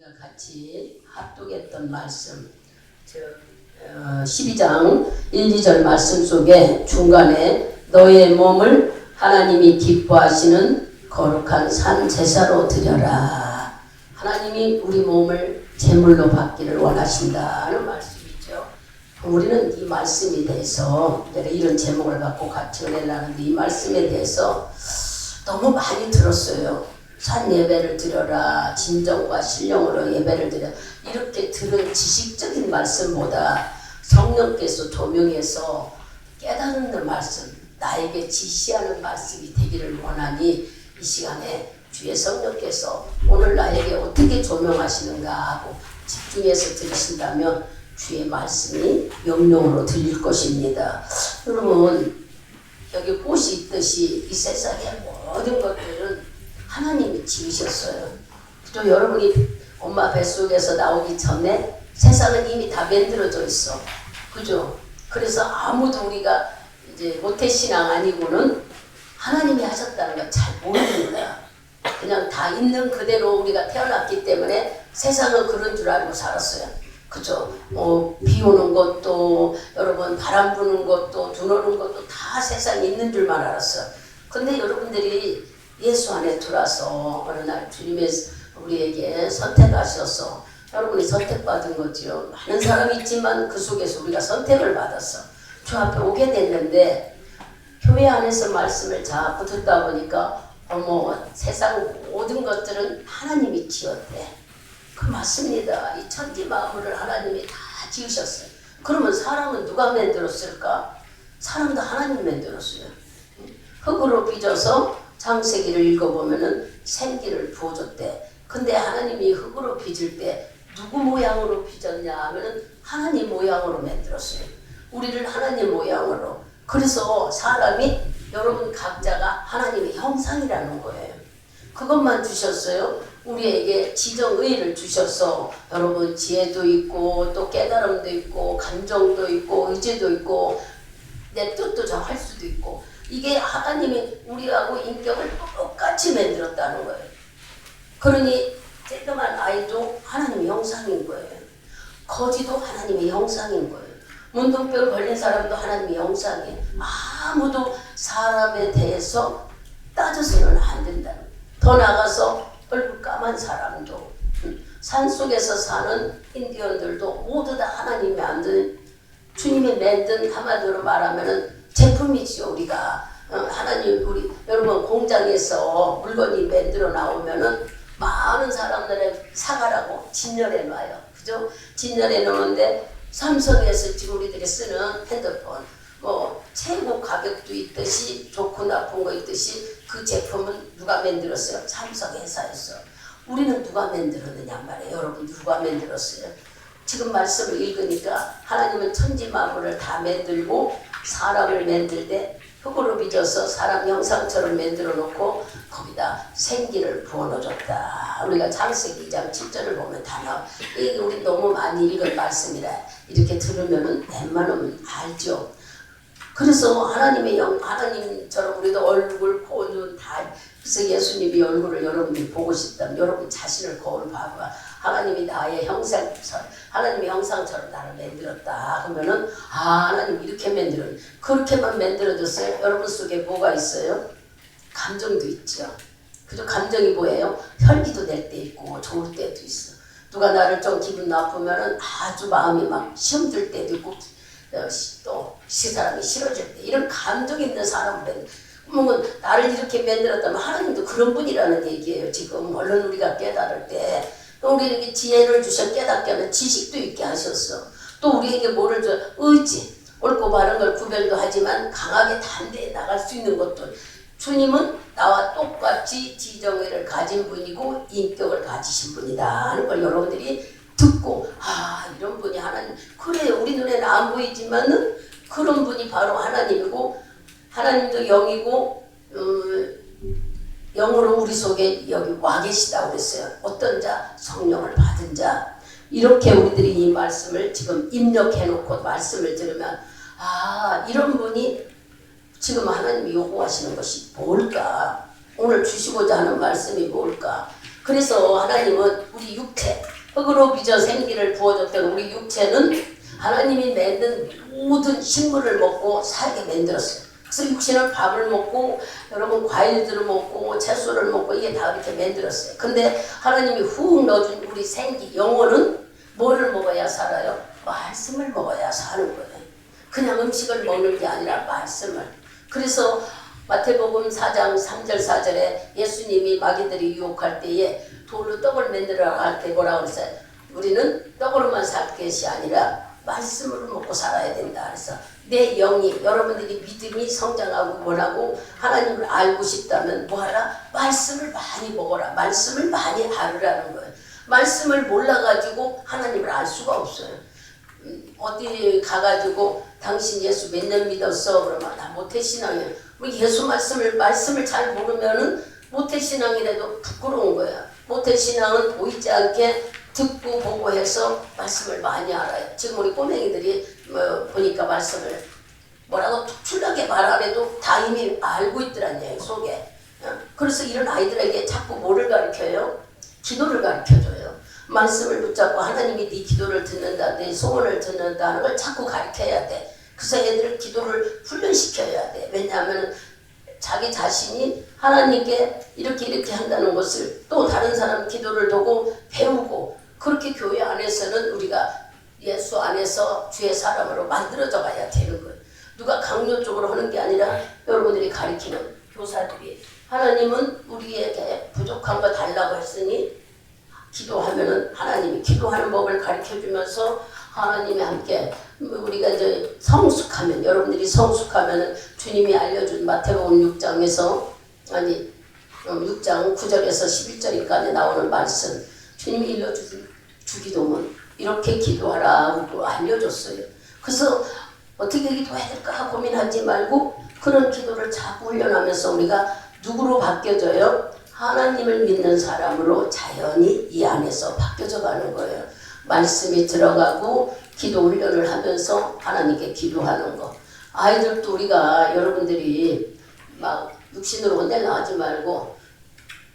우리가 같이 합독했던 말씀 12장 1, 2절 말씀 속에 중간에 너의 몸을 하나님이 기뻐하시는 거룩한 산 제사로 드려라. 하나님이 우리 몸을 제물로 받기를 원하신다는 말씀이죠. 우리는 이 말씀에 대해서 이런 제목을 갖고 같이 은혜를 하는데 이 말씀에 대해서 너무 많이 들었어요. 산 예배를 드려라, 진정과 신령으로 예배를 드려, 이렇게 들은 지식적인 말씀보다 성령께서 조명해서 깨닫는 말씀, 나에게 지시하는 말씀이 되기를 원하니 이 시간에 주의 성령께서 오늘 나에게 어떻게 조명하시는가 하고 집중해서 들으신다면 주의 말씀이 명령으로 들릴 것입니다. 여러분, 여기 꽃이 있듯이 이 세상의 모든 것들은 하나님이 지으셨어요. 또 여러분이 엄마 뱃속에서 나오기 전에 세상은 이미 다 만들어져 있어. 그죠? 그래서 아무도 우리가 이제 모태신앙 아니고는 하나님이 하셨다는 걸 잘 모릅니다. 그냥 다 있는 그대로 우리가 태어났기 때문에 세상은 그런 줄 알고 살았어요. 그죠? 비 오는 것도, 여러분 바람 부는 것도, 눈 오는 것도 다 세상에 있는 줄만 알았어요. 근데 여러분들이 예수 안에 들어와서 어느 날 주님의 우리에게 선택하셔서 여러분이 선택받은 거지요. 많은 사람이 있지만 그 속에서 우리가 선택을 받았어. 주 앞에 오게 됐는데 교회 안에서 말씀을 자꾸 듣다 보니까 세상 모든 것들은 하나님이 지었대. 그 맞습니다. 이 천지 만물을 하나님이 다 지으셨어요. 그러면 사람은 누가 만들었을까? 사람도 하나님 만들었어요. 흙으로 빚어서 창세기를 읽어보면은 생기를 부어줬대. 근데 하나님이 흙으로 빚을 때 누구 모양으로 빚었냐 하면은 하나님 모양으로 만들었어요. 우리를 하나님 모양으로. 그래서 사람이 여러분 각자가 하나님의 형상이라는 거예요. 그것만 주셨어요. 우리에게 지정의를 주셔서 여러분 지혜도 있고 또 깨달음도 있고 감정도 있고 의지도 있고 내 뜻도 정할 수도 있고 이게 하나님이 우리하고 인격을 똑같이 만들었다는 거예요. 그러니 쬐끄만 아이도 하나님의 형상인 거예요. 거지도 하나님의 형상인 거예요. 문둥병 걸린 사람도 하나님의 형상이에요. 아무도 사람에 대해서 따져서는 안 된다는 거예요. 더 나가서 얼굴 까만 사람도 산속에서 사는 인디언들도 모두 다 하나님이 만든 주님이 만든 한마디로 말하면은 제품이죠. 우리가 하나님 우리 여러분 공장에서 물건이 만들어 나오면은 많은 사람들의 사가라고 진열해 놔요. 그죠? 진열해 놓는데 삼성에서 지금 우리들이 쓰는 핸드폰 최고 가격도 있듯이 좋고 나쁜 거 있듯이 그 제품은 누가 만들었어요? 삼성 회사였어. 우리는 누가 만들었느냐 말이에요. 여러분 누가 만들었어요? 지금 말씀을 읽으니까 하나님은 천지 만물을 다 만들고 사람을 만들 때 흙으로 빚어서 사람 형상처럼 만들어 놓고 거기다 생기를 부어 넣어줬다. 우리가 창세기 2장 7절을 보면 다 나와. 이게 우리 너무 많이 읽은 말씀이라 이렇게 들으면은 웬만하면 알죠. 그래서 하나님처럼 우리도 얼굴, 코, 눈 다. 그래서 예수님이 얼굴을 여러분이 보고 싶다면 여러분 자신을 거울 봐봐. 하나님이 나의 형상처럼, 하나님의 형상처럼 나를 만들었다. 그러면은 하나님 이렇게 그렇게만 만들어졌어요. 여러분 속에 뭐가 있어요? 감정도 있죠. 그죠? 감정이 뭐예요? 혈기도 낼 때 있고 좋을 때도 있어. 누가 나를 좀 기분 나쁘면은 아주 마음이 막 시험 들 때도 있고 또 사람이 싫어질 때 이런 감정 있는 사람은 나를 이렇게 만들었다면 하나님도 그런 분이라는 얘기예요. 지금 얼른 우리가 깨달을 때 우리에게 지혜를 주셔 깨닫게 하는 지식도 있게 하셨어. 또 우리에게 뭐를 줘? 의지. 옳고 바른 걸 구별도 하지만 강하게 담대히 나갈 수 있는 것들. 주님은 나와 똑같이 지정의를 가진 분이고 인격을 가지신 분이다 하는 걸 여러분들이 듣고 이런 분이 하나님. 그래 우리 눈에는 안 보이지만은 그런 분이 바로 하나님이고 하나님도 영이고 영으로 우리 속에 여기 와 계시다고 그랬어요. 어떤 자? 성령을 받은 자. 이렇게 우리들이 이 말씀을 지금 입력해 놓고 말씀을 들으면 이런 분이 지금 하나님이 요구하시는 것이 뭘까? 오늘 주시고자 하는 말씀이 뭘까? 그래서 하나님은 우리 육체 흙으로 빚어 생기를 부어줬던 우리 육체는 하나님이 만든 모든 식물을 먹고 살게 만들었어요. 그래서 육신은 밥을 먹고 여러분 과일들을 먹고 채소를 먹고 이게 다 이렇게 만들었어요. 근데 하나님이 훅 넣어준 우리 생기 영혼은 뭐를 먹어야 살아요? 말씀을 먹어야 사는 거예요. 그냥 음식을 먹는 게 아니라 말씀을. 그래서 마태복음 4장 3절 4절에 예수님이 마귀들이 유혹할 때에 돌로 떡을 만들어 할 때 뭐라고 그랬어요? 우리는 떡으로만 살 것이 아니라 말씀으로 먹고 살아야 된다. 그래서 내 영이 여러분들이 믿음이 성장하고 뭐라고 하나님을 알고 싶다면 뭐하라? 말씀을 많이 먹어라. 말씀을 많이 알으라는 거예요. 말씀을 몰라가지고 하나님을 알 수가 없어요. 어디 가가지고 당신 예수 몇 년 믿었어? 그러면 나 모태신앙이야. 우리 예수 말씀을 잘 모르면은 모태신앙이라도 부끄러운 거야. 모태신앙은 보이지 않게 듣고 보고 해서 말씀을 많이 알아요. 지금 우리 꼬맹이들이 보니까 말씀을 뭐라고 툭출나게 말 안 해도 다 이미 알고 있더란 얘기 속에. 그래서 이런 아이들에게 자꾸 뭐를 가르쳐요? 기도를 가르쳐줘요. 말씀을 붙잡고 하나님이 네 기도를 듣는다, 네 소원을 듣는다는 걸 자꾸 가르쳐야 돼. 그래서 애들을 기도를 훈련시켜야 돼. 왜냐하면 자기 자신이 하나님께 이렇게 한다는 것을 또 다른 사람 기도를 보고 배우고, 그렇게 교회 안에서는 우리가 예수 안에서 주의 사람으로 만들어져 가야 되는 거예요. 누가 강요적으로 하는 게 아니라 여러분들이 가르치는 교사들이, 하나님은 우리에게 부족한 거 달라고 했으니 기도하면은 하나님이 기도하는 법을 가르쳐주면서 하나님이 함께 우리가 이제 성숙하면, 여러분들이 성숙하면은 주님이 알려준 마태복음 6장에서 6장 9절에서 11절까지 나오는 말씀, 주님이 일러주신 주기도문 이렇게 기도하라고 알려줬어요. 그래서 어떻게 기도해야 될까 고민하지 말고 그런 기도를 자꾸 훈련하면서 우리가 누구로 바뀌어져요? 하나님을 믿는 사람으로 자연히 이 안에서 바뀌어져 가는 거예요. 말씀이 들어가고 기도 훈련을 하면서 하나님께 기도하는 거. 아이들도 우리가 여러분들이 막 육신으로 혼내려 하지 말고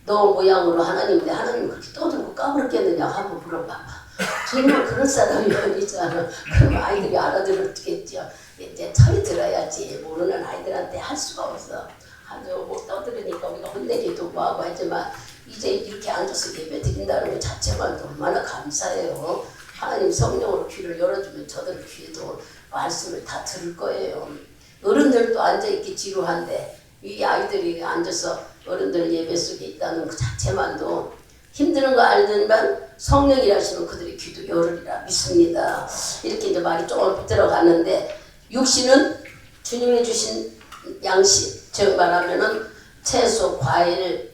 너 모양으로 하나님인데 하나님 그렇게 떠들고 까불겠느냐 하고 물어봐봐. 정말 그런 사람이 아니잖아. 그럼 아이들이 알아들었겠죠. 이제 철이 들어야지. 모르는 아이들한테 할 수가 없어. 아주 뭐 떠들으니까 우리가 혼내기도 하고 하지만 이제 이렇게 앉아서 예배 드린다는 것 자체만 얼마나 감사해요. 하나님 성령으로 귀를 열어주면 저들 귀에도 말씀을 다 들을 거예요. 어른들도 앉아있기 지루한데 이 아이들이 앉아서 어른들 예배 속에 있다는 그 자체만도 힘드는 거 알지만 성령이라시면 그들이 귀도 열으리라 믿습니다. 이렇게 이제 말이 조금 들어가는데, 육신은 주님이 주신 양식, 즉 말하면은 채소, 과일,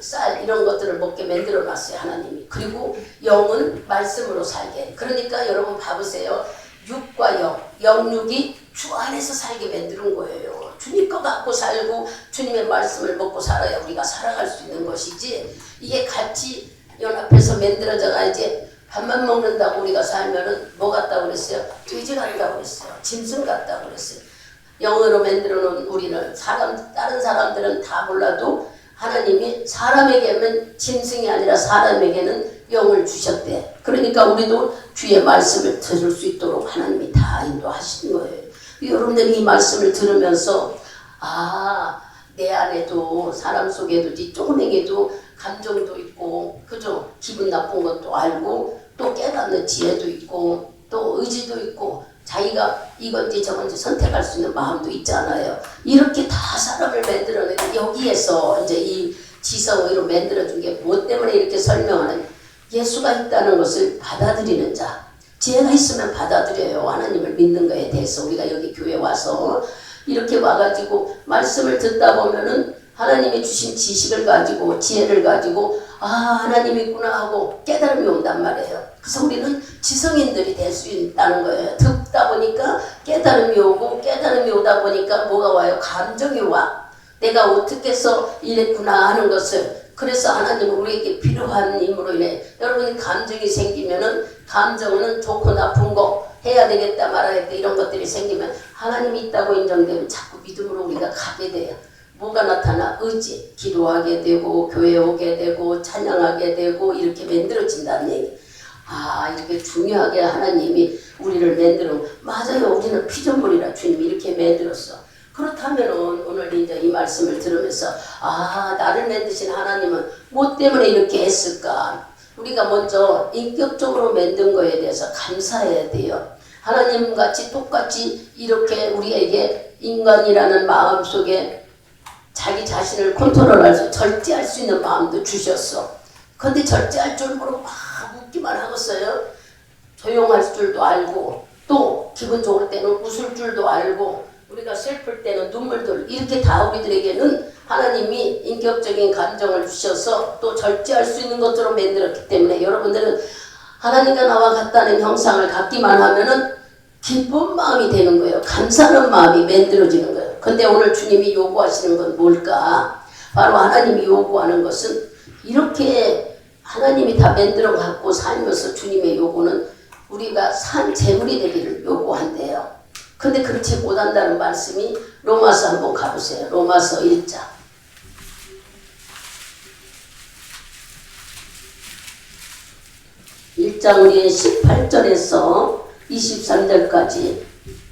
쌀 이런 것들을 먹게 만들어 놨어요 하나님이. 그리고 영은 말씀으로 살게. 그러니까 여러분 봐보세요. 육과 영육이 주 안에서 살게 만드는 거예요. 주님 거 갖고 살고 주님의 말씀을 먹고 살아야 우리가 살아갈 수 있는 것이지, 이게 같이 연합해서 만들어져 가야지. 밥만 먹는다고 우리가 살면은 뭐 같다고 그랬어요? 돼지 같다고 그랬어요. 짐승 같다고 그랬어요. 영으로 만들어 놓은 우리는 다른 사람들은 다 몰라도 하나님이 사람에게는 짐승이 아니라 사람에게는 영을 주셨대. 그러니까 우리도 주의 말씀을 들을 수 있도록 하나님이 다 인도하시는 거예요. 여러분들이 이 말씀을 들으면서 내 안에도 사람 속에도 이 조금에게도 감정도 있고, 그죠? 기분 나쁜 것도 알고 또 깨닫는 지혜도 있고 또 의지도 있고 자기가 이건지 저건지 선택할 수 있는 마음도 있잖아요. 이렇게 다 사람을 만들어내고 여기에서 이제 이 지성의로 만들어준 게 무엇 때문에 이렇게 설명하는, 예수가 있다는 것을 받아들이는 자, 지혜가 있으면 받아들여요. 하나님을 믿는 거에 대해서. 우리가 여기 교회 와서 이렇게 와가지고 말씀을 듣다 보면은 하나님이 주신 지식을 가지고 지혜를 가지고 하나님 있구나 하고 깨달음이 온단 말이에요. 그래서 우리는 지성인들이 될 수 있다는 거예요. 듣다 보니까 깨달음이 오고, 깨달음이 오다 보니까 뭐가 와요? 감정이 와. 내가 어떻게 해서 이랬구나 하는 것을. 그래서 하나님은 우리에게 필요한 힘으로 인해 여러분이 감정이 생기면은, 감정은 좋고 나쁜 거 해야 되겠다 말아야겠다 이런 것들이 생기면 하나님이 있다고 인정되면 자꾸 믿음으로 우리가 가게 돼요. 뭐가 나타나? 의지. 기도하게 되고 교회 오게 되고 찬양하게 되고 이렇게 만들어진다는 얘기. 이렇게 중요하게 하나님이 우리를 만들어. 맞아요. 우리는 피조물이라 주님이 이렇게 만들었어. 그렇다면 오늘 이제 이 말씀을 들으면서 나를 만드신 하나님은 뭐 때문에 이렇게 했을까? 우리가 먼저 인격적으로 만든 거에 대해서 감사해야 돼요. 하나님같이 똑같이 이렇게 우리에게 인간이라는 마음 속에 자기 자신을 컨트롤할 수, 절제할 수 있는 마음도 주셨어. 근데 절제할 줄 모르고 막 웃기만 하겠어요. 조용할 줄도 알고, 또 기분 좋을 때는 웃을 줄도 알고, 우리가 슬플 때는 눈물들, 이렇게 다 우리들에게는 하나님이 인격적인 감정을 주셔서 또 절제할 수 있는 것처럼 만들었기 때문에 여러분들은 하나님과 나와 같다는 형상을 갖기만 하면은 기쁜 마음이 되는 거예요. 감사하는 마음이 만들어지는 거예요. 근데 오늘 주님이 요구하시는 건 뭘까? 바로 하나님이 요구하는 것은 이렇게 하나님이 다 만들어 갖고 살면서 주님의 요구는 우리가 산 제물이 되기를 요구한대요. 근데 그렇지 못한다는 말씀이 로마서 한번 가보세요. 로마서 1장. 1장 우리 18절에서 23절까지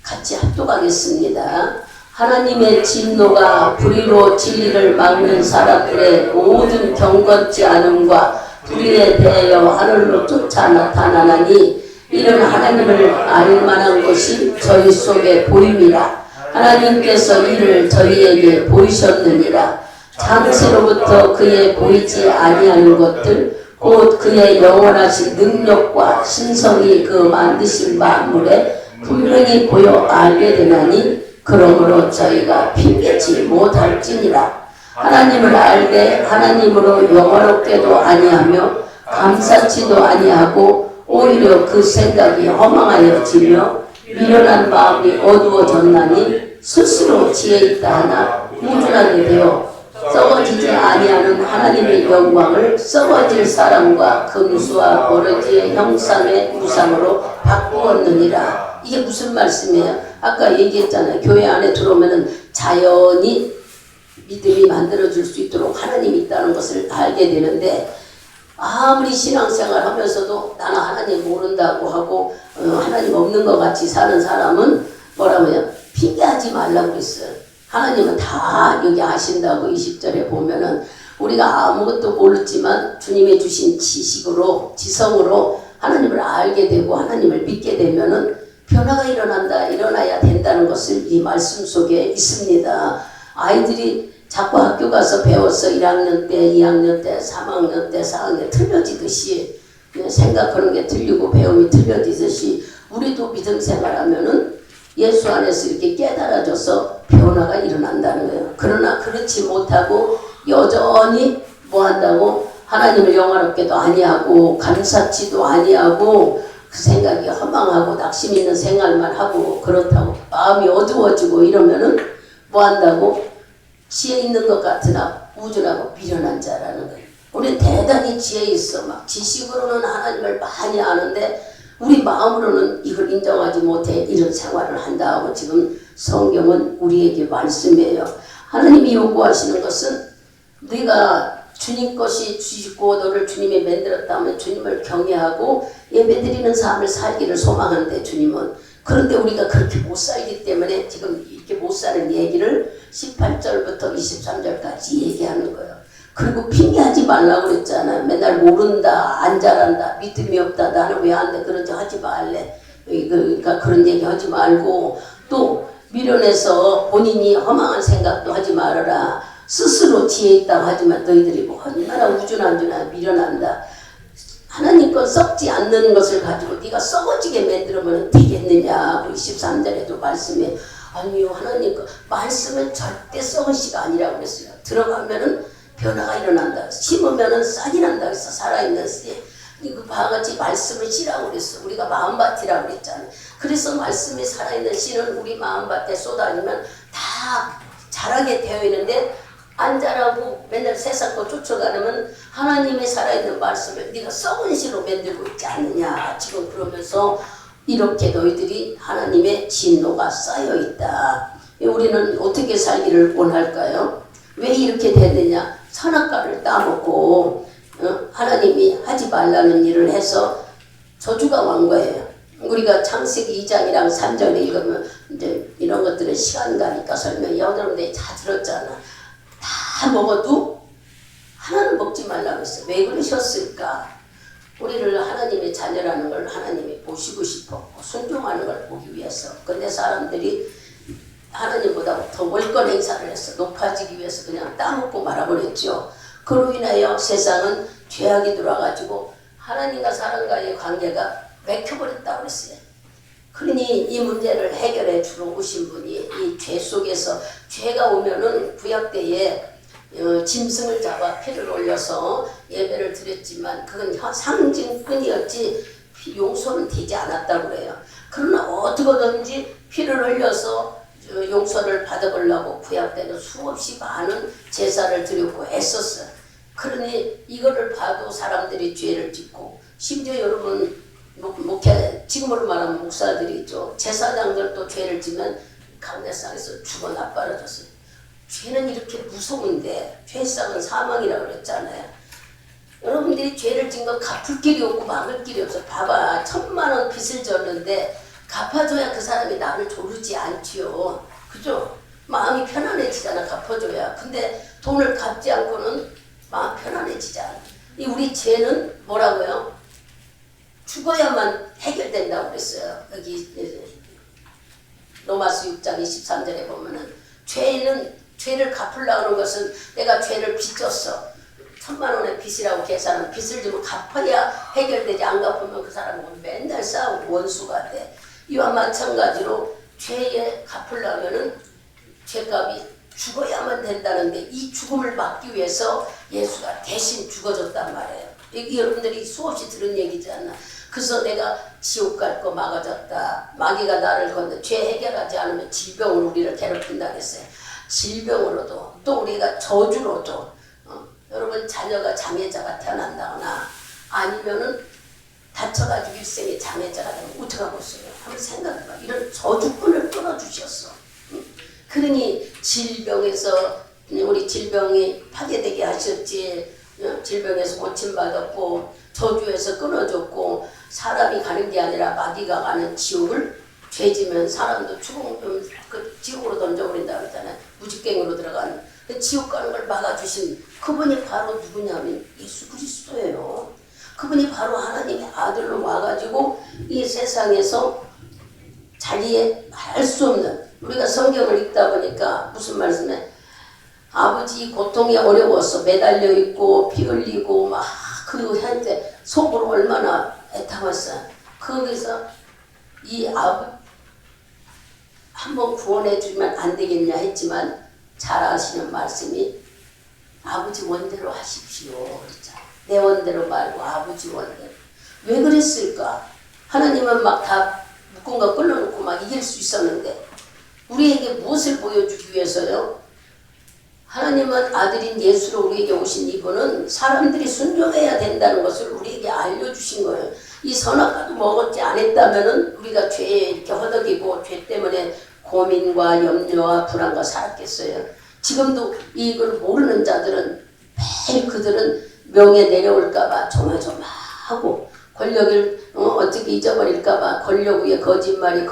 같이 합독하겠습니다. 하나님의 진노가 불의로 진리를 막는 사람들의 모든 경건치 않음과 불의에 대하여 하늘로 쫓아 나타나나니 이는 하나님을 알 만한 것이 저희 속에 보임이라. 하나님께서 이를 저희에게 보이셨느니라. 창세로부터 그의 보이지 아니하는 것들 곧 그의 영원하신 능력과 신성이 그 만드신 만물에 분명히 보여 알게 되나니 그러므로 저희가 핑계지 못할지니라. 하나님을 알되 하나님으로 영원롭게도 아니하며 감사치도 아니하고 오히려 그 생각이 허망하여지며 미련한 마음이 어두워졌나니 스스로 지혜 있다 하나 무준하게 되어 썩어지지 아니하는 하나님의 영광을 썩어질 사람과 금수와 버러지의 형상의 우상으로 바꾸었느니라. 이게 무슨 말씀이에요? 아까 얘기했잖아요. 교회 안에 들어오면은 자연히 믿음이 만들어질 수 있도록 하나님이 있다는 것을 알게 되는데, 아무리 신앙생활 하면서도 나는 하나님 모른다고 하고 하나님 없는 것 같이 사는 사람은 뭐라고요? 핑계하지 말라고 그랬어요. 하나님은 다 여기 아신다고 20절에 보면은 우리가 아무것도 모르지만 주님이 주신 지식으로 지성으로 하나님을 알게 되고 하나님을 믿게 되면은 변화가 일어나야 된다는 것을 이 말씀 속에 있습니다. 아이들이 자꾸 학교 가서 배워서 1학년 때, 2학년 때, 3학년 때, 4학년 틀려지듯이 생각하는 게 틀리고 배움이 틀려지듯이 우리도 믿음 생활하면은 예수 안에서 이렇게 깨달아져서 변화가 일어난다는 거예요. 그러나 그렇지 못하고 여전히 뭐 한다고? 하나님을 영화롭게도 아니하고 감사치도 아니하고 그 생각이 허망하고 낙심 있는 생활만 하고 그렇다고 마음이 어두워지고 이러면은 뭐 한다고? 지혜 있는 것 같으나 우준하고 미련한 자라는 거예요. 우리는 대단히 지혜 있어. 막 지식으로는 하나님을 많이 아는데 우리 마음으로는 이걸 인정하지 못해 이런 생활을 한다 하고 지금 성경은 우리에게 말씀해요. 하나님이 요구하시는 것은 네가 주님 것이 주시고 너를 주님이 만들었다면 주님을 경외하고 예배드리는 삶을 살기를 소망하는데 주님은 그런데 우리가 그렇게 못 살기 때문에 지금 이렇게 못 사는 얘기를 18절부터 23절까지 얘기하는 거예요. 그리고 핑계하지 말라고 그랬잖아요. 맨날 모른다, 안 잘한다, 믿음이 없다, 나는 왜 안 돼, 그러지 하지 말래. 그러니까 그런 얘기 하지 말고 또 미련해서 본인이 허망한 생각도 하지 말아라. 스스로 지혜 있다고 하지만 너희들이 뭐 얼마나 우준한주나 미련한다. 하나님 건 썩지 않는 것을 가지고 네가 썩어지게 만들면 되겠느냐. 23절에도 말씀해. 아니요, 하나님 그 말씀은 절대 썩은 씨가 아니라고 그랬어요. 들어가면은 변화가 일어난다. 심으면은 싹이 난다. 그래서 살아있는 씨. 그 바가지 말씀을 씨라고 그랬어. 우리가 마음밭이라고 그랬잖아요. 그래서 말씀이 살아있는 씨는 우리 마음밭에 쏟아지면 다 자라게 되어 있는데 안 자라고 맨날 세상 거 쫓아가려면 하나님의 살아있는 말씀을 네가 썩은 씨로 만들고 있지 않느냐. 지금 그러면서 이렇게 너희들이 하나님의 진노가 쌓여있다. 우리는 어떻게 살기를 원할까요? 왜 이렇게 되느냐. 선악과를 따먹고 하나님이 하지 말라는 일을 해서 저주가 온 거예요. 우리가 창세기 2장이랑 3장을 읽으면 이제 이런 것들은 시간 가니까 설명 여러분들이 다 들었잖아. 다 먹어도 하나는 먹지 말라고 했어. 왜 그러셨을까? 우리를 하나님의 자녀라는 걸 하나님이 보시고 싶었고 순종하는 걸 보기 위해서. 근데 사람들이 하나님보다 더 월권 행사를 했어. 높아지기 위해서 그냥 따먹고 말아버렸죠. 그로 인하여 세상은 죄악이 들어와가지고 하나님과 사람과의 관계가 맥혀버렸다고 그랬어요. 그러니 이 문제를 해결해 주러 오신 분이 이 죄 속에서 죄가 오면은 구약 때에 짐승을 잡아 피를 올려서 예배를 드렸지만 그건 상징뿐이었지 용서는 되지 않았다고 그래요. 그러나 어떻게든지 피를 흘려서 용서를 받아보려고 구약 때는 수없이 많은 제사를 드렸고 애썼어요. 그러니 이거를 봐도 사람들이 죄를 짓고 심지어 여러분 목회 지금으로 말하면 목사들이 있죠. 제사장들도 죄를 지면 강대상에서 죽어 나빠라졌어요. 죄는 이렇게 무서운데 죄상은 사망이라고 그랬잖아요. 여러분들이 죄를 진 거 갚을 길이 없고 막을 길이 없어. 봐봐 1,000만 원 빚을 졌는데 갚아줘야 그 사람이 나를 조르지 않지요. 그죠? 마음이 편안해지잖아 갚아줘야. 근데 돈을 갚지 않고는 마음 편안해지지 않아. 이 우리 죄는 뭐라고요? 죽어야만 해결된다고 그랬어요. 여기 로마서 6장 23절에 보면은 죄를 갚으려고 하는 것은 내가 죄를 빚졌어. 1,000만 원의 빚이라고 계산하면 빚을 지고 갚아야 해결되지. 안 갚으면 그 사람은 맨날 싸우고 원수가 돼. 이와 마찬가지로 죄에 갚으려면은 죄값이 죽어야만 된다는데 이 죽음을 막기 위해서 예수가 대신 죽어줬단 말이에요. 이게 여러분들이 수없이 들은 얘기잖아. 그래서 내가 지옥 갈 거 막아줬다. 마귀가 나를 건데 죄 해결하지 않으면 질병으로 우리를 괴롭힌다 그랬어요. 질병으로도 또 우리가 저주로도 여러분 자녀가 장애자가 태어난다거나 아니면은 다쳐가지고 일생에 장애자가 되면 어떡하겠어요? 한번 생각해봐. 이런 저주꾼을 끊어주셨어. 그러니 질병에서 우리 질병이 파괴되게 하셨지. 질병에서 고침받았고 저주에서 끊어줬고 사람이 가는 게 아니라 마귀가 가는 지옥을 죄지면 사람도 그 지옥으로 던져버린다고 그랬잖아요. 무지갱으로 들어가는. 지옥 가는 걸 막아주신 그분이 바로 누구냐면 예수 그리스도예요. 그분이 바로 하나님의 아들로 와가지고 이 세상에서 자기의 할 수 없는 우리가 성경을 읽다 보니까 무슨 말씀에 아버지 고통이 어려워서 매달려 있고 피 흘리고 막 그 현재 속으로 얼마나 애타웠어요. 거기서 이 한번 구원해 주면 안 되겠냐 했지만 잘 아시는 말씀이 아버지 원대로 하십시오 그랬잖아요. 내 원대로 말고 아버지 원대로. 왜 그랬을까? 하나님은 막 다 묶은 거 끌어놓고 막 이길 수 있었는데 우리에게 무엇을 보여주기 위해서요? 하나님은 아들인 예수로 우리에게 오신 이분은 사람들이 순종해야 된다는 것을 우리에게 알려주신 거예요. 이 선악과도 먹었지 않았다면 우리가 죄에 이렇게 허덕이고 죄 때문에 고민과 염려와 불안과 살았겠어요. 지금도 이걸 모르는 자들은 매일 그들은 명예 내려올까봐 조마조마하고 권력을 어떻게 잊어버릴까봐 권력 위에 거짓말이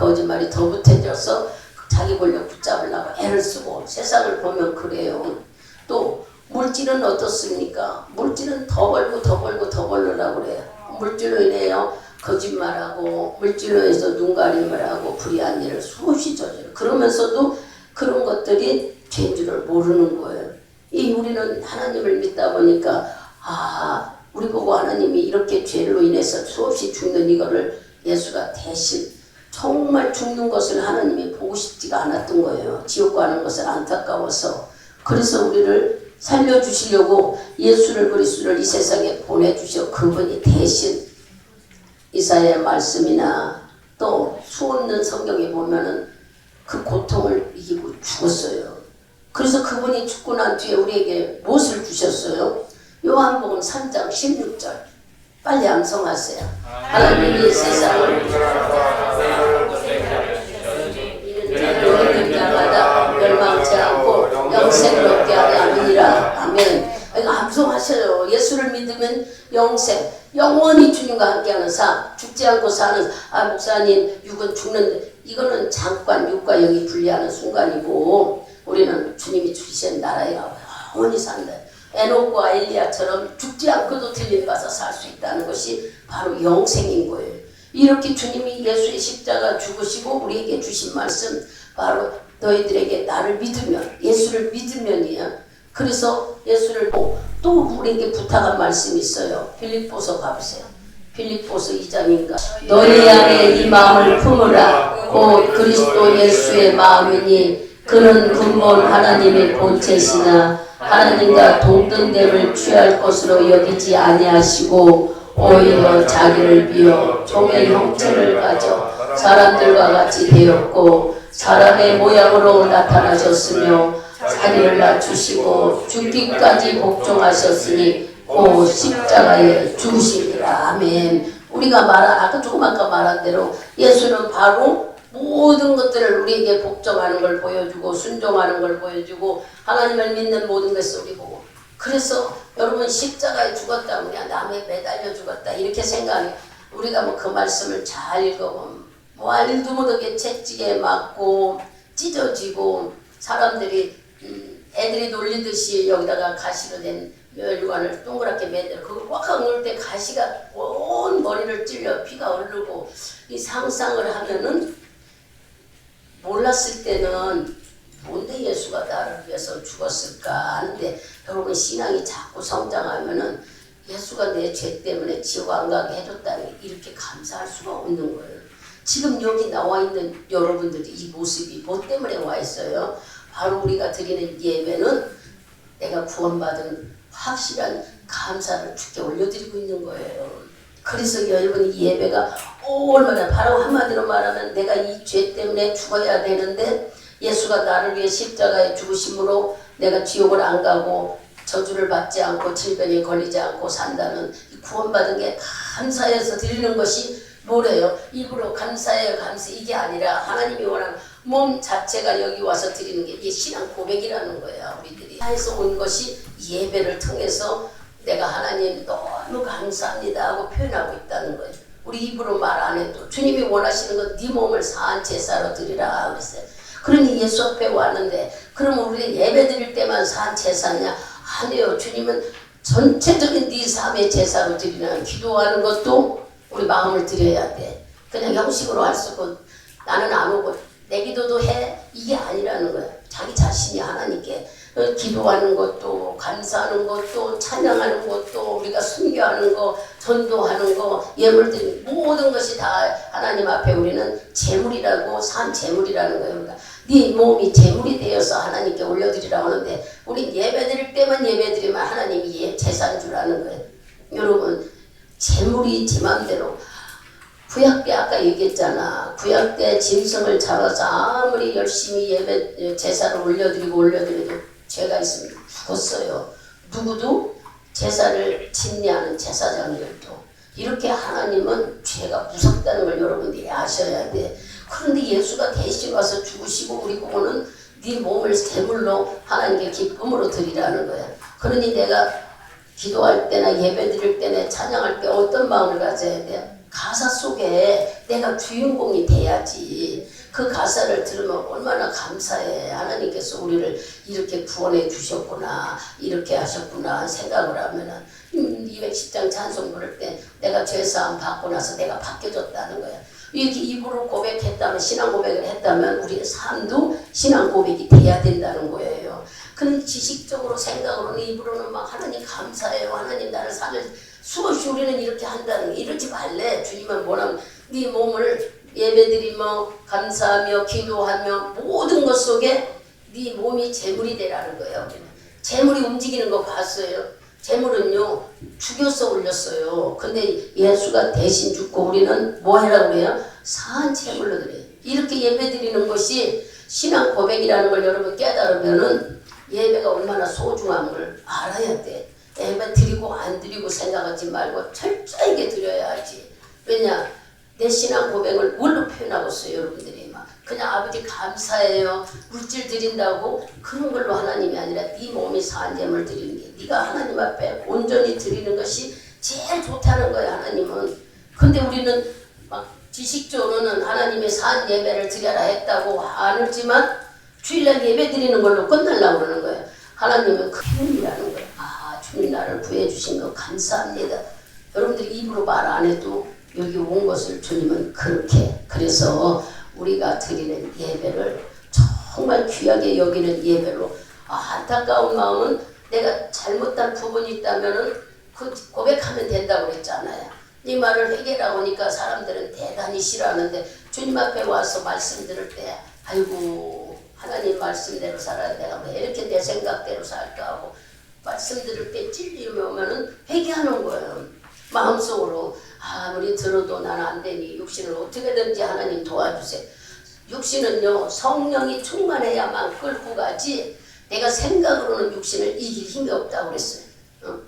더 붙어져서 자기 권력 붙잡으려고 애를 쓰고 세상을 보면 그래요. 또 물질은 어떻습니까? 물질은 더 벌려고 그래요. 물질로 인해요 거짓말하고 물질로 해서 눈가림을 하고 불의한 일을 수없이 저지르고 그러면서도 그런 것들이 죄인 줄을 모르는 거예요. 우리는 하나님을 믿다 보니까 우리 보고 하나님이 이렇게 죄로 인해서 수없이 죽는 이거를 예수가 대신 정말 죽는 것을 하나님이 보고 싶지가 않았던 거예요. 지옥 가는 것을 안타까워서. 그래서 우리를 살려주시려고 예수를 그리스도를 이 세상에 보내주셔. 그분이 대신 이사야의 말씀이나 또 수없는 성경에 보면은 그 고통을 이기고 죽었어요. 그래서 그분이 죽고 난 뒤에 우리에게 무엇을 주셨어요? 요한복음 3장 16절 빨리 암송하세요. 하나님이 세상을 이는 자마다 멸망치 않고 영생을 얻게 하려 함이니라. 아멘. 이거 암송하셔요. 예수를 믿으면 영생. 영원히 주님과 함께하는 삶, 죽지 않고 사는 목사님 육은 죽는데 이거는 잠깐 육과 영이 분리하는 순간이고 우리는 주님이 주신 나라에 가고 영원히 산다. 에녹과 엘리야처럼 죽지 않고도 들림 가서 살 수 있다는 것이 바로 영생인 거예요. 이렇게 주님이 예수의 십자가 죽으시고 우리에게 주신 말씀 바로 너희들에게 나를 믿으면 예수를 믿으면이야. 그래서 예수를 보고 또 우리에게 부탁한 말씀이 있어요. 빌립보서 가보세요. 빌립보서 2장인가. 너희 안에 이 마음을 품으라. 곧 그리스도 예수의 마음이니 그는 근본 하나님의 본체시나 하나님과 동등됨을 취할 것으로 여기지 아니하시고 오히려 자기를 비워 종의 형체를 가져 사람들과 같이 되었고 사람의 모양으로 나타나셨으며 자기를 낮추시고 죽기까지 복종하셨으니 그 십자가에 죽으시리라. 아멘. 우리가 아까 조금 아까 말한 대로 예수는 바로 모든 것들을 우리에게 복종하는 걸 보여주고 순종하는 걸 보여주고 하나님을 믿는 모든 것을 우리 보고 그래서 여러분 십자가에 죽었다 우리가 남에 매달려 죽었다 이렇게 생각해 우리가 뭐 그 말씀을 잘 읽어보면 말도 못하게 채찍에 맞고 찢어지고 사람들이 애들이 놀리듯이 여기다가 가시로 된 멸관을 동그랗게 매달려 그걸 꽉 넣을 때 가시가 온 머리를 찔려 피가 흐르고 이 상상을 하면은 몰랐을 때는 뭔데 예수가 나를 위해서 죽었을까 하는데 여러분 신앙이 자꾸 성장하면은 예수가 내 죄 때문에 지옥 안 가게 해줬다는 게 이렇게 감사할 수가 없는 거예요. 지금 여기 나와 있는 여러분들이 이 모습이 뭐 때문에 와 있어요? 바로 우리가 드리는 예배는 내가 구원받은 확실한 감사를 주께 올려드리고 있는 거예요. 그래서 여러분 이 예배가 얼마나 바로 한마디로 말하면 내가 이 죄 때문에 죽어야 되는데 예수가 나를 위해 십자가에 죽으심으로 내가 지옥을 안 가고 저주를 받지 않고 질병에 걸리지 않고 산다는 구원받은 게 감사해서 드리는 것이 뭐래요? 입으로 감사해요 감사 이게 아니라 하나님이 원하는 몸 자체가 여기 와서 드리는 게 이게 신앙 고백이라는 거예요. 우리들이 해서 온 것이 예배를 통해서 내가 하나님 너무 감사합니다 하고 표현하고 있다는 거예요. 우리 입으로 말 안 해도 주님이 원하시는 건 네 몸을 사한 제사로 드리라 그랬어요. 그러니 예수 앞에 왔는데 그러면 우리 예배 드릴 때만 사한 제사냐? 아니에요. 주님은 전체적인 네 삶의 제사로 드리는 기도하는 것도 우리 마음을 드려야 돼. 그냥 형식으로 할 수 없고 나는 안 오고 내 기도도 해 이게 아니라는 거야. 자기 자신이 하나님께 기도하는 것도 감사하는 것도 찬양하는 것도 우리가 순교하는 거 전도하는 거 예물 드리는 모든 것이 다 하나님 앞에 우리는 제물이라고 산 제물이라는 거예요. 그러니까 네 몸이 제물이 되어서 하나님께 올려드리라고 하는데 우리 예배 드릴 때만 예배 드리면 하나님이 제사인 줄 아는 거예요. 여러분 제물이 제 맘대로 구약 때 아까 얘기했잖아. 구약 때 짐승을 잡아서 아무리 열심히 예배 제사를 올려드려도 죄가 있으면 죽었어요. 누구도 제사를 침례하는 제사장들도 이렇게 하나님은 죄가 무섭다는 걸 여러분들이 아셔야 돼. 그런데 예수가 대신 와서 죽으시고 우리 보고는 네 몸을 제물로 하나님께 기쁨으로 드리라는 거야. 그러니 내가 기도할 때나 예배 드릴 때나 찬양할 때 어떤 마음을 가져야 돼? 가사 속에 내가 주인공이 돼야지. 그 가사를 들으면 얼마나 감사해. 하나님께서 우리를 이렇게 구원해 주셨구나 이렇게 하셨구나 생각을 하면은 210장 찬송 부를 때 내가 죄사함 받고 나서 내가 바뀌어졌다는 거야. 이렇게 입으로 고백했다면 신앙 고백을 했다면 우리의 삶도 신앙 고백이 돼야 된다는 거예요. 그런데 지식적으로 생각으로는 입으로는 막 하나님 감사해요 하나님 나를 살려 수없이 우리는 이렇게 한다는 게 이러지 말래. 주님은 뭐냐면 네 몸을 예배드리며 감사하며 기도하며 모든 것 속에 네 몸이 제물이 되라는 거예요. 우리는 제물이 움직이는 거 봤어요. 제물은요 죽여서 올렸어요. 근데 예수가 대신 죽고 우리는 뭐 하라고 해요? 사한 제물로 드려요. 이렇게 예배드리는 것이 신앙 고백이라는 걸 여러분 깨달으면은 예배가 얼마나 소중한 걸 알아야 돼. 예배 드리고 안 드리고 생각하지 말고 철저하게 드려야지. 왜냐? 내 신앙 고백을 뭘로 표현하고 있어요 여러분들이 막 그냥 아버지 감사해요 물질 드린다고 그런 걸로 하나님이 아니라 네 몸이 사한 제물 드리는 게 네가 하나님 앞에 온전히 드리는 것이 제일 좋다는 거야 하나님은. 근데 우리는 막 지식적으로는 하나님의 산 예배를 드려라 했다고 안 했지만 주일날 예배 드리는 걸로 끝내려고 그러는 거예요. 하나님은 큰일이라는 거예요. 아, 주님 나를 구해주신 거 감사합니다. 여러분들이 입으로 말 안 해도 여기 온 것을 주님은 그렇게, 그래서 우리가 드리는 예배를 정말 귀하게 여기는 예배로, 안타까운 마음은 내가 잘못한 부분이 있다면은 그 고백하면 된다고 그랬잖아요. 이 말을 회개라고 하니까 사람들은 대단히 싫어하는데 주님 앞에 와서 말씀 들을 때 아이고 하나님 말씀대로 살아야 내가 왜 이렇게 내 생각대로 살까 하고 말씀 들을 때 찔림이 오면은 회개하는 거예요. 마음속으로 아무리 들어도 나는 안 되니 육신을 어떻게든지 하나님 도와주세요. 육신은요 성령이 충만해야만 끌고 가지 내가 생각으로는 육신을 이길 힘이 없다고 그랬어요.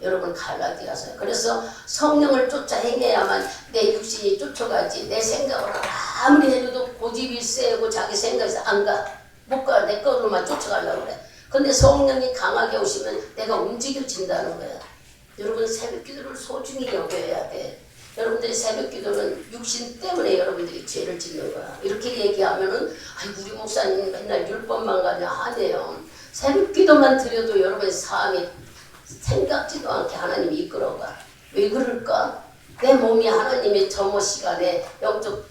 여러분 갈라디아서요. 그래서 성령을 쫓아 행해야만 내 육신이 쫓아가지 내 생각으로 아무리 해도 고집이 세고 자기 생각에서 안 가. 못 가. 내 거로만 쫓아가려고 그래. 근데 성령이 강하게 오시면 내가 움직여진다는 거야. 여러분 새벽 기도를 소중히 여겨야 돼. 여러분들이 새벽 기도는 육신 때문에 여러분들이 죄를 짓는 거야. 이렇게 얘기하면은 아이 우리 목사님 맨날 율법만 가냐 하네요. 새벽 기도만 드려도 여러분의 삶이 생각지도 않게 하나님이 이끌어가. 왜 그럴까? 내 몸이 하나님의 점호 시간에 영적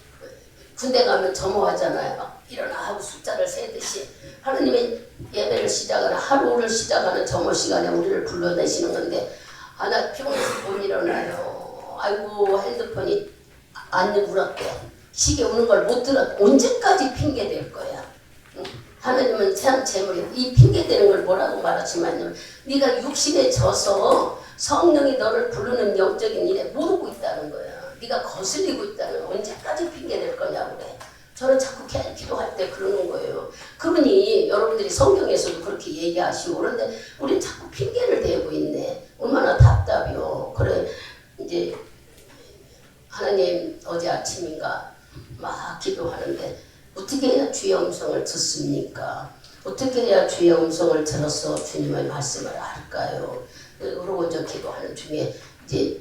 군대 가면 점호하잖아요. 막 일어나 하고 숫자를 세듯이 하나님의 예배를 시작하는 하루를 시작하는 점호 시간에 우리를 불러내시는 건데 나 피곤해서 못 일어나요. 아이고 핸드폰이 안 울었대. 시계 우는 걸 못 들었. 언제까지 핑계 댈 거야? 응? 하나님은 참 재물이 이 핑계대는 걸 뭐라고 말하지만요. 네가 육신에 져서 성령이 너를 부르는 영적인 일에 모르고 있다는 거야. 네가 거슬리고 있다는 거야. 언제까지 핑계댈 거냐고 그래. 저는 자꾸 기도할 때 그러는 거예요. 그러니 여러분들이 성경에서도 그렇게 얘기하시고 그런데 우리는 자꾸 핑계를 대고 있네. 얼마나 답답이요. 그래 이제 하나님 어제 아침인가 막 기도하는데 어떻게 해야 주의 음성을 듣습니까? 어떻게 해야 주의 음성을 들어서 주님의 말씀을 할까요? 그러고 저 기도하는 중에 이제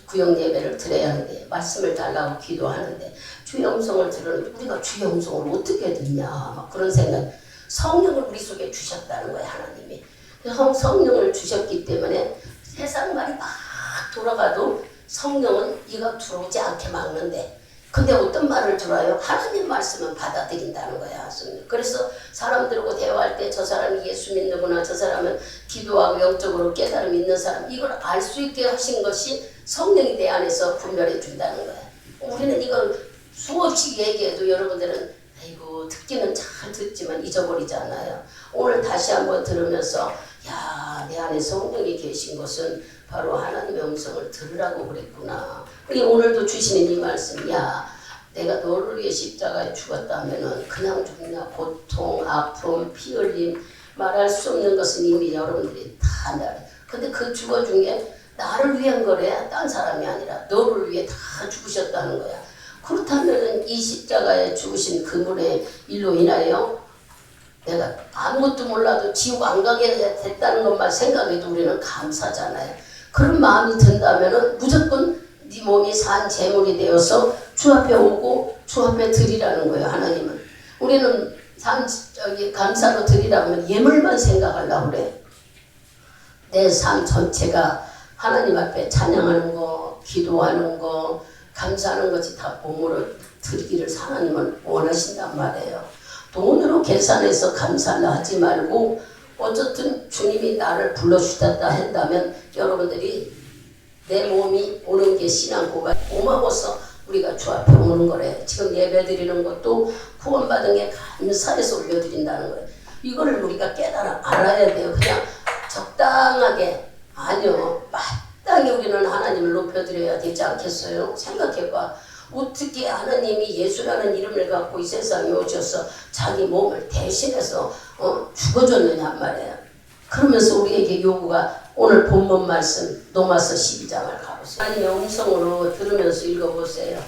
구역 예배를 드려야 하는데 말씀을 달라고 기도하는데 주의 음성을 들으면 우리가 주의 음성을 어떻게 듣냐 막 그런 생각. 성령을 우리 속에 주셨다는 거예요 하나님이. 성령을 주셨기 때문에 세상 말이 막 돌아가도 성령은 이가 들어오지 않게 막는데 근데 어떤 말을 들어요? 하나님 말씀은 받아들인다는 거야. 그래서 사람들하고 대화할 때 저 사람이 예수 믿는구나, 저 사람은 기도하고 영적으로 깨달음 있는 사람, 이걸 알 수 있게 하신 것이 성령이 내 안에서 분별해 준다는 거야. 우리는 이걸 수없이 얘기해도 여러분들은 아이고 듣기는 잘 듣지만 잊어버리잖아요. 오늘 다시 한번 들으면서 야, 내 안에 성령이 계신 것은 바로 하나님의 음성을 들으라고 그랬구나. 그리고 오늘도 주시는 이 말씀, 야, 내가 너를 위해 십자가에 죽었다면은 그냥 죽냐, 고통, 아픔, 피 흘림, 말할 수 없는 것은 이미 여러분들이 다 알아요. 근데 그 죽어준 게 나를 위한 거래. 딴 사람이 아니라 너를 위해 다 죽으셨다는 거야. 그렇다면은 이 십자가에 죽으신 그분의 일로 인하여 내가 아무것도 몰라도 지옥 안 가게 됐다는 것만 생각해도 우리는 감사잖아요. 그런 마음이 든다면은 무조건 네 몸이 산 제물이 되어서 주 앞에 오고 주 앞에 드리라는 거예요. 하나님은 우리는 감사로 드리라면 예물만 생각하려고 그래. 내 삶 전체가 하나님 앞에 찬양하는 거, 기도하는 거, 감사하는 것이 다 몸으로 드리기를 하나님은 원하신단 말이에요. 돈으로 계산해서 감사를 하지 말고 어쨌든 주님이 나를 불러주셨다 한다면 여러분들이 내 몸이 오는 게 신앙 고백 고마워서 우리가 주 앞에 오는 거래. 지금 예배 드리는 것도 구원받은 게 감사해서 올려드린다는 거예요. 이거를 우리가 알아야 돼요. 그냥 적당하게 아니요. 마땅히 우리는 하나님을 높여드려야 되지 않겠어요? 생각해봐. 어떻게 하나님이 예수라는 이름을 갖고 이 세상에 오셔서 자기 몸을 대신해서 죽어줬느냐 말이에요. 그러면서 우리에게 요구가 오늘 본문 말씀 로마서 12장을 가보세요. 하나님의 음성으로 들으면서 읽어보세요.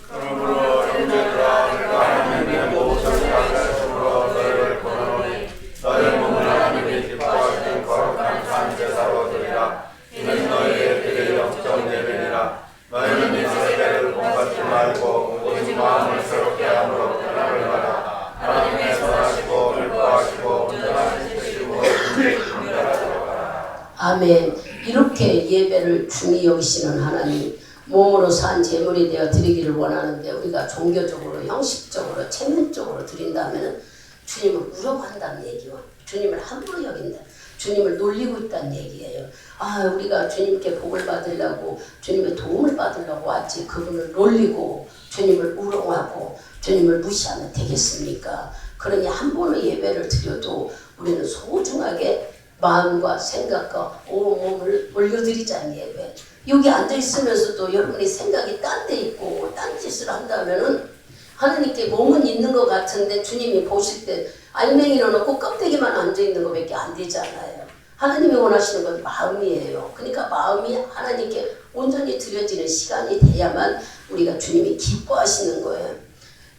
그러므로 형제들아 내가 하나님의 모든 사랑으로 너희를 권하노니 너희 몸을 하나님이 기뻐하시는 거룩한 산 제사로 드리라. 이는 너희의 영적 아멘. 이렇게 예배를 중히 여기시는 하나님, 몸으로 산 제물이 되어 드리기를 원하는데 우리가 종교적으로, 형식적으로, 체면적으로 드린다면 주님을 우롱한다는 얘기요. 주님을 함부로 여긴다. 주님을 놀리고 있다는 얘기예요. 아, 우리가 주님께 복을 받으려고, 주님의 도움을 받으려고 왔지, 그분을 놀리고 주님을 우롱하고 주님을 무시하면 되겠습니까? 그러니 한 번의 예배를 드려도 우리는 소중하게 마음과 생각과 온몸을 올려드리자는 예배. 여기 앉아있으면서도 여러분의 생각이 딴 데 있고 딴 짓을 한다면은 하나님께 몸은 있는 것 같은데 주님이 보실 때 알맹이는 없고 껍데기만 앉아있는 것밖에 안 되잖아요. 하나님이 원하시는 건 마음이에요. 그러니까 마음이 하나님께 온전히 드려지는 시간이 돼야만 우리가 주님이 기뻐하시는 거예요.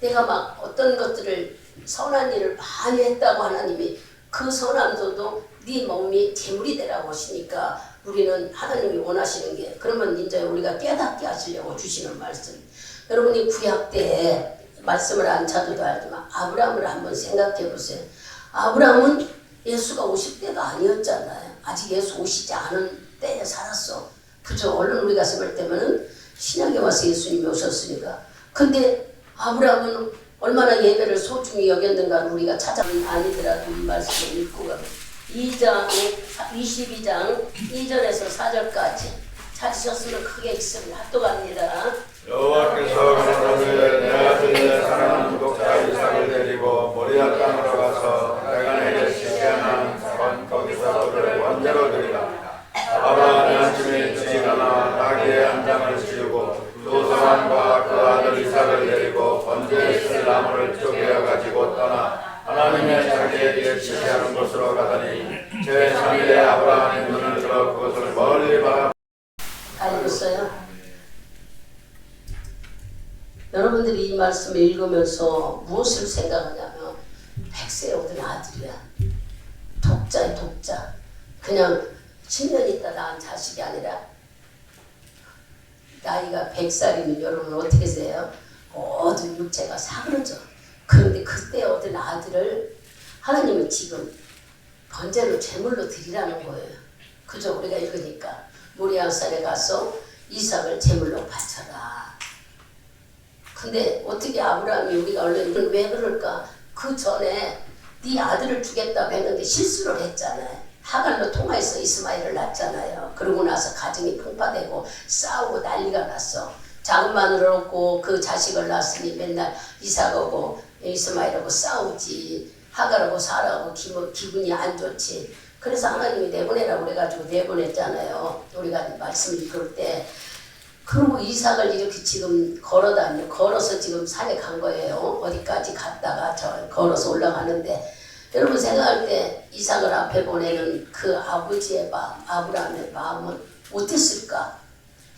내가 막 어떤 것들을 선한 일을 많이 했다고 하나님이 그 선함도 네 몸이 재물이 되라고 하시니까 우리는 하나님이 원하시는 게 그러면 이제 우리가 깨닫게 하시려고 주시는 말씀. 여러분이 구약 때에 말씀을 안 찾아도 알지만 아브라함을 한번 생각해 보세요. 아브라함은 예수가 50대가 아니었잖아요. 아직 예수 오시지 않은 때에 살았어. 그죠? 얼른 우리가 생각할 때면은 신약에 와서 예수님이 오셨으니까. 근데 아브라함은 얼마나 예배를 소중히 여겼는가를 우리가 찾아보면 아니더라도 이 말씀을 읽고 가면 2장 22장 2절에서 4절까지 찾으셨으면 크게 있으면 합독합니다. 여호와께서 가라사대 내가 주의 사랑하는 구독자 이삭을 데리고 모리아 땅으로 가서 내가 내게 지게 하는 거기서 그를 번제로 드리라. 아브라함이 아침에 일찍 일어나 나귀의 한 장을 지우고 두 사람과 그 아들 이삭을 데리고 번제에 쓸 나무를 쪼개어 가지고 떠나 하나님의 자기에게 지시하는 곳으로 가더니 제3일에 아브라함의 눈을 들어 그것을 멀리 바라. 다 읽었어요? 여러분들이 이 말씀을 읽으면서 무엇을 생각하냐면 100세 얻은 아들이야. 독자야 독자. 그냥 10년 있다 낳은 자식이 아니라 나이가 100살이면 여러분 어떻게 세요? 모든 육체가 사그러져. 그런데 그때 얻은 아들을 하나님은 지금 번제로 제물로 드리라는 거예요. 그죠? 우리가 읽으니까 모리아산에 가서 이삭을 제물로 바쳐라. 근데 어떻게 아브라함이 우리가 얼른 이건 왜 그럴까? 그 전에 네 아들을 주겠다고 했는데 실수를 했잖아요. 하갈로 통화해서 이스마엘을 낳잖아요. 그러고 나서 가정이 풍파되고 싸우고 난리가 났어. 작은 마누를 얻고 그 자식을 낳았으니 맨날 이삭하고 이스마엘하고 싸우지. 하갈하고 사라하고 기분이 안 좋지. 그래서 하나님이 내보내라고 그래가지고 내보냈잖아요. 우리가 말씀 읽을 때. 그리고 이삭을 이렇게 지금 걸어서 지금 산에 간 거예요. 어디까지 갔다가 저 걸어서 올라가는데 여러분 생각할 때 이삭을 앞에 보내는 그 아버지의 마음, 아브라함의 마음은 어땠을까?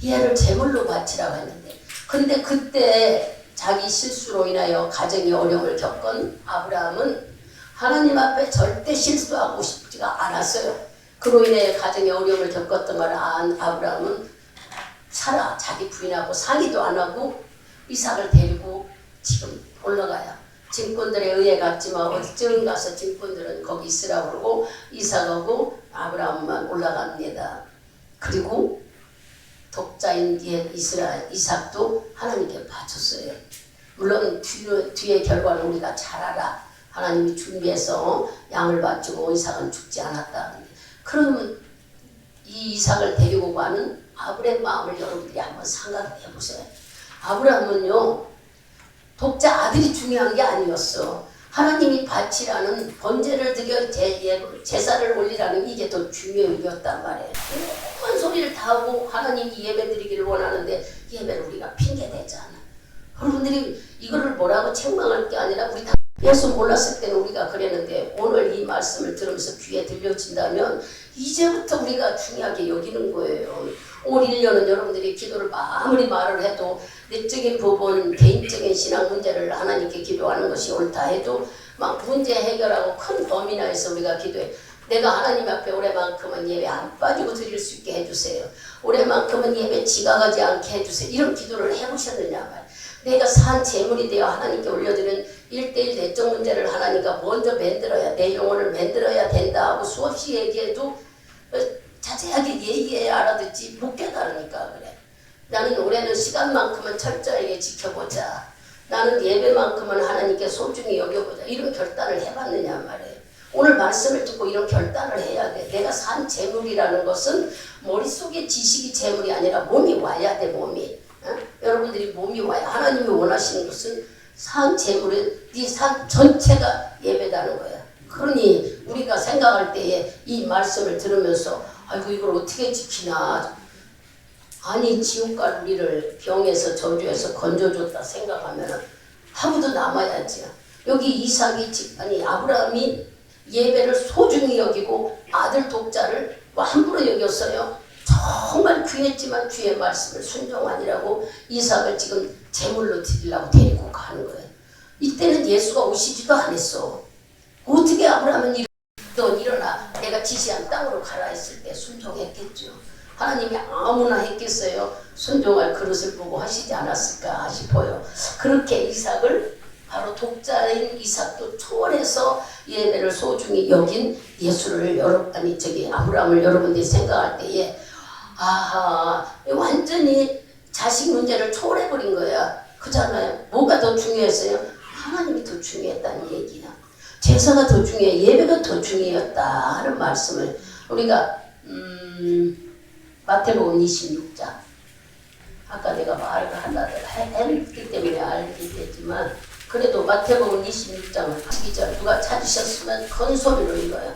얘를 제물로 바치라고 했는데 근데 그때 자기 실수로 인하여 가정의 어려움을 겪은 아브라함은 하나님 앞에 절대 실수하고 싶지가 않았어요. 그로 인해 가정의 어려움을 겪었던 걸 안 아브라함은 사라 자기 부인하고 상의도 안 하고 이삭을 데리고 지금 올라가요. 짐꾼들에 의해 갔지만 어디쯤 가서 짐꾼들은 거기 있으라고 그러고 이삭하고 아브라함만 올라갑니다. 그리고 독자인 이삭도 하나님께 바쳤어요. 물론 뒤에 결과는 우리가 잘 알아. 하나님이 준비해서 양을 바치고 이삭은 죽지 않았다. 그러면 이 이삭을 데리고 가는 아브라함의 마음을 여러분들이 한번 생각해 보세요. 아브라함은요 독자 아들이 중요한 게 아니었어. 하나님이 바치라는 번제를 드려 제사를 올리라는 이게 더 중요했단 말이에요. 큰 소리를 다 하고 하나님이 예배 드리기를 원하는데 예배를 우리가 핑계대잖아. 여러분들이 이거를 뭐라고 책망할 게 아니라 우리 다 예수 몰랐을 때는 우리가 그랬는데 오늘 이 말씀을 들으면서 귀에 들려진다면 이제부터 우리가 중요하게 여기는 거예요. 올 1년은 여러분들이 기도를 아무리 말을 해도 내적인 부분, 개인적인 신앙 문제를 하나님께 기도하는 것이 옳다 해도 막 문제 해결하고 큰 범위 내에서 우리가 기도해. 내가 하나님 앞에 올해만큼은 예배 안 빠지고 드릴 수 있게 해주세요. 올해만큼은 예배 지각하지 않게 해주세요. 이런 기도를 해보셨느냐 말. 내가 산 재물이 되어 하나님께 올려드리는 1:1 내적 문제를 하나님과 먼저 만들어야 내 영혼을 만들어야 된다 하고 수없이 얘기해도 자세하게 얘기해야 알아듣지 못 깨달으니까 그래. 나는 올해는 시간만큼은 철저하게 지켜보자. 나는 예배만큼은 하나님께 소중히 여겨보자. 이런 결단을 해봤느냐 말이에요. 오늘 말씀을 듣고 이런 결단을 해야 돼. 내가 산 재물이라는 것은 머릿속에 지식이 재물이 아니라 몸이 와야 돼. 몸이. 여러분들이 몸이 와야 하나님이 원하시는 것은 산 재물은 네 산 전체가 예배다는 거야. 그러니 우리가 생각할 때에 이 말씀을 들으면서 아이고 이걸 어떻게 지키나. 아니 지옥 갈 우리를 병에서 저주에서 건져줬다 생각하면 하고도 남아야지. 여기 이삭이 아니 아브라함이 예배를 소중히 여기고 아들 독자를 함부로 여겼어요. 정말 귀했지만 주의 말씀을 순종하니라고 이삭을 지금 제물로 드리려고 데리고 가는 거예요. 이때는 예수가 오시지도 않았어. 어떻게 아브라함은 너 일어나 내가 지시한 땅으로 가라 했을 때 순종했겠죠. 하나님이 아무나 했겠어요. 순종할 그릇을 보고 하시지 않았을까 싶어요. 그렇게 이삭을 바로 독자인 이삭도 초월해서 예배를 소중히 여긴 예수를 아브라함을 여러분들이 생각할 때에 아하 완전히 자식 문제를 초월해버린 거야. 그잖아요. 뭐가 더 중요했어요? 하나님이 더 중요했다는 얘기야. 제사가 더 중요해. 예배가 더 중요했다 하는 말씀을 우리가 마태복음 26장 아까 내가 말을 하려다 했기 때문에 알게 됐지만 그래도 마태복음 26장을 12절 누가 찾으셨으면 큰 소리로 읽어요.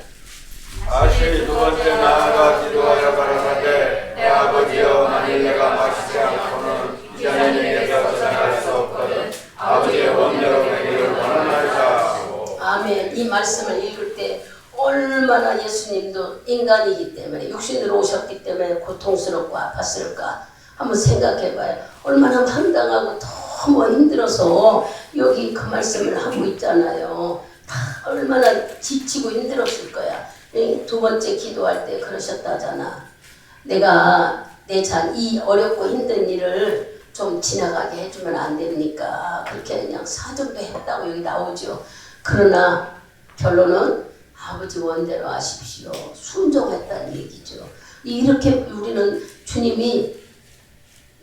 다시 두 번째 나아가 기도하여 가라사대 내 아버지여 만일 내가 마시지 않고는 이전에 내게서 전할 수 없거든 아버지의 원대로 되기를 원하나이다. 아멘. 이 말씀을 읽을 때 얼마나 예수님도 인간이기 때문에 육신으로 오셨기 때문에 고통스럽고 아팠을까 한번 생각해봐요. 얼마나 황당하고 너무 힘들어서 여기 그 말씀을 하고 있잖아요. 다 얼마나 지치고 힘들었을 거야. 두 번째 기도할 때 그러셨다잖아. 내가 이 어렵고 힘든 일을 좀 지나가게 해주면 안 됩니까? 그렇게 그냥 사정도 했다고 여기 나오죠. 그러나 결론은 아버지 원대로 하십시오. 순종했다는 얘기죠. 이렇게 우리는 주님이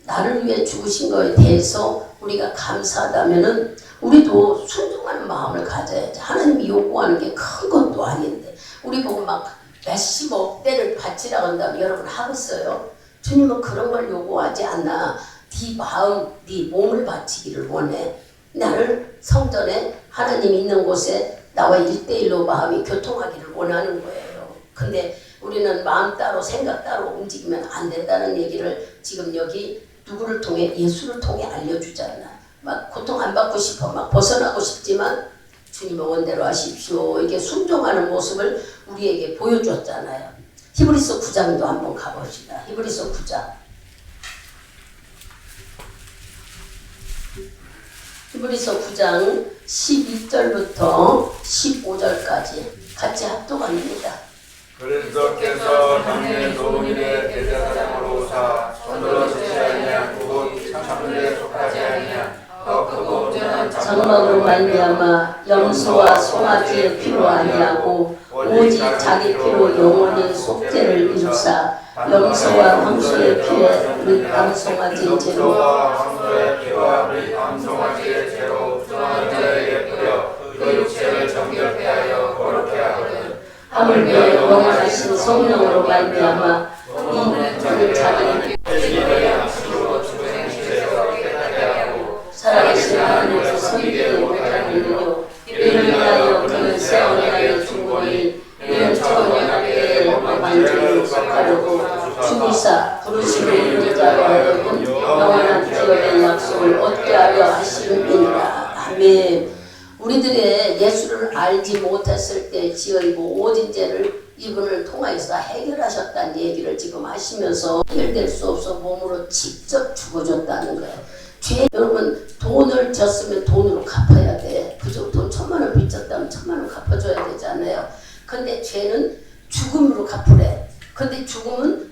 나를 위해 죽으신 거에 대해서 우리가 감사하다면은 우리도 순종하는 마음을 가져야지. 하나님이 요구하는 게 큰 것도 아닌데 우리 보고 막 몇십억 대를 바치라고 한다면 여러분 하겠어요? 주님은 그런 걸 요구하지 않나. 네 마음, 네 몸을 바치기를 원해. 나를 성전에 하나님 있는 곳에 나와 1대1로 마음이 교통하기를 원하는 거예요. 근데 우리는 마음 따로 생각 따로 움직이면 안 된다는 얘기를 지금 여기 누구를 통해 예수를 통해 알려주잖아. 막 고통 안 받고 싶어 막 벗어나고 싶지만 주님의 원대로 하십시오. 이게 순종하는 모습을 우리에게 보여줬잖아요. 히브리서 9장도 한번 가봅시다. 히브리서 9장. 히브리서 9장 12절부터 15절까지 같이 합독합니다. 그리스도께서 당신의 좋은 일에 대제사장으로 오사 손으로 짓지 아니한 그곳 참들에 속하지 아니한 더 크고 온전한 장막으로 말미암아 염소와 송아지의 피로 아니하고 오직 자기 피로 영원히 속죄를 이루사 염소와 황소의 피에 우리 암송아지의 죄로 황소의 피와 우리 암송아지의 죄로 중한 자에게 뿌려 그 육체를 정결케 하여 거룩케 하거든. 하물며 영원하신 성령으로 말미암아 이 모든 자들이 살아계신 하나님의 섬기지 못하는 이요 이를 위하여 그는 새 언약의 중보인 이는 처음에 만지를 속하려고 주기사 부르심을 이룬 자로 하여금 영원한 기업의 약속을 얻게 하려 하시는이니라. 아멘. 우리들의 예수를 알지 못했을 때 지은 모든 죄를 이분을 통하여서 해결하셨다는 얘기를 지금 하시면서 해결될 수 없어 몸으로 직접 죽어줬다는 거예요. 죄 여러분 돈을 졌으면 돈으로 갚아야 돼. 그죠? 돈 1000만원 빚졌다면 1000만원 갚아줘야 되잖아요. 근데 죄는 죽음으로 갚으래. 근데 죽음은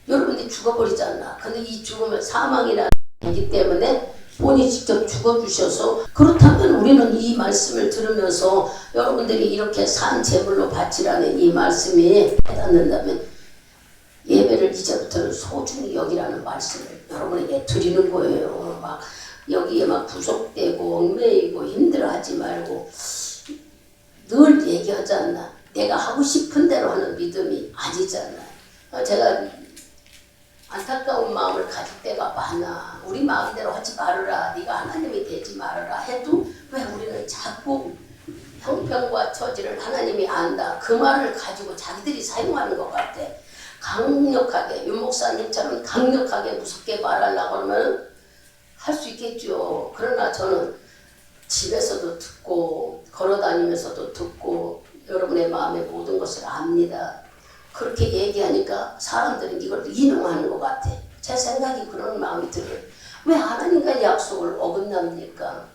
여러분들이 죽어버리잖아. 근데 이 죽음은 사망이라는 얘기 때문에 본인이 직접 죽어주셔서 그렇다면 우리는 이 말씀을 들으면서 여러분들이 이렇게 산 제물로 바치라는 이 말씀이 깨닫는다면 이제부터는 소중히 여기라는 말씀을 여러분에게 드리는 거예요. 막 여기에 막 구속되고 얽매이고 힘들어하지 말고 늘 얘기하지 않나. 내가 하고 싶은 대로 하는 믿음이 아니잖아. 제가 안타까운 마음을 가질 때가 많아. 우리 마음대로 하지 말아라. 네가 하나님이 되지 말아라 해도 왜 우리는 자꾸 형편과 처지를 하나님이 안다. 그 말을 가지고 자기들이 사용하는 것 같아. 강력하게 윤 목사님처럼 강력하게 무섭게 말하려고 하면 할 수 있겠죠. 그러나 저는 집에서도 듣고 걸어다니면서도 듣고 여러분의 마음의 모든 것을 압니다. 그렇게 얘기하니까 사람들은 이걸 인용하는 것 같아. 제 생각이 그런 마음이 들어요. 왜 하나님과의 약속을 어긋납니까?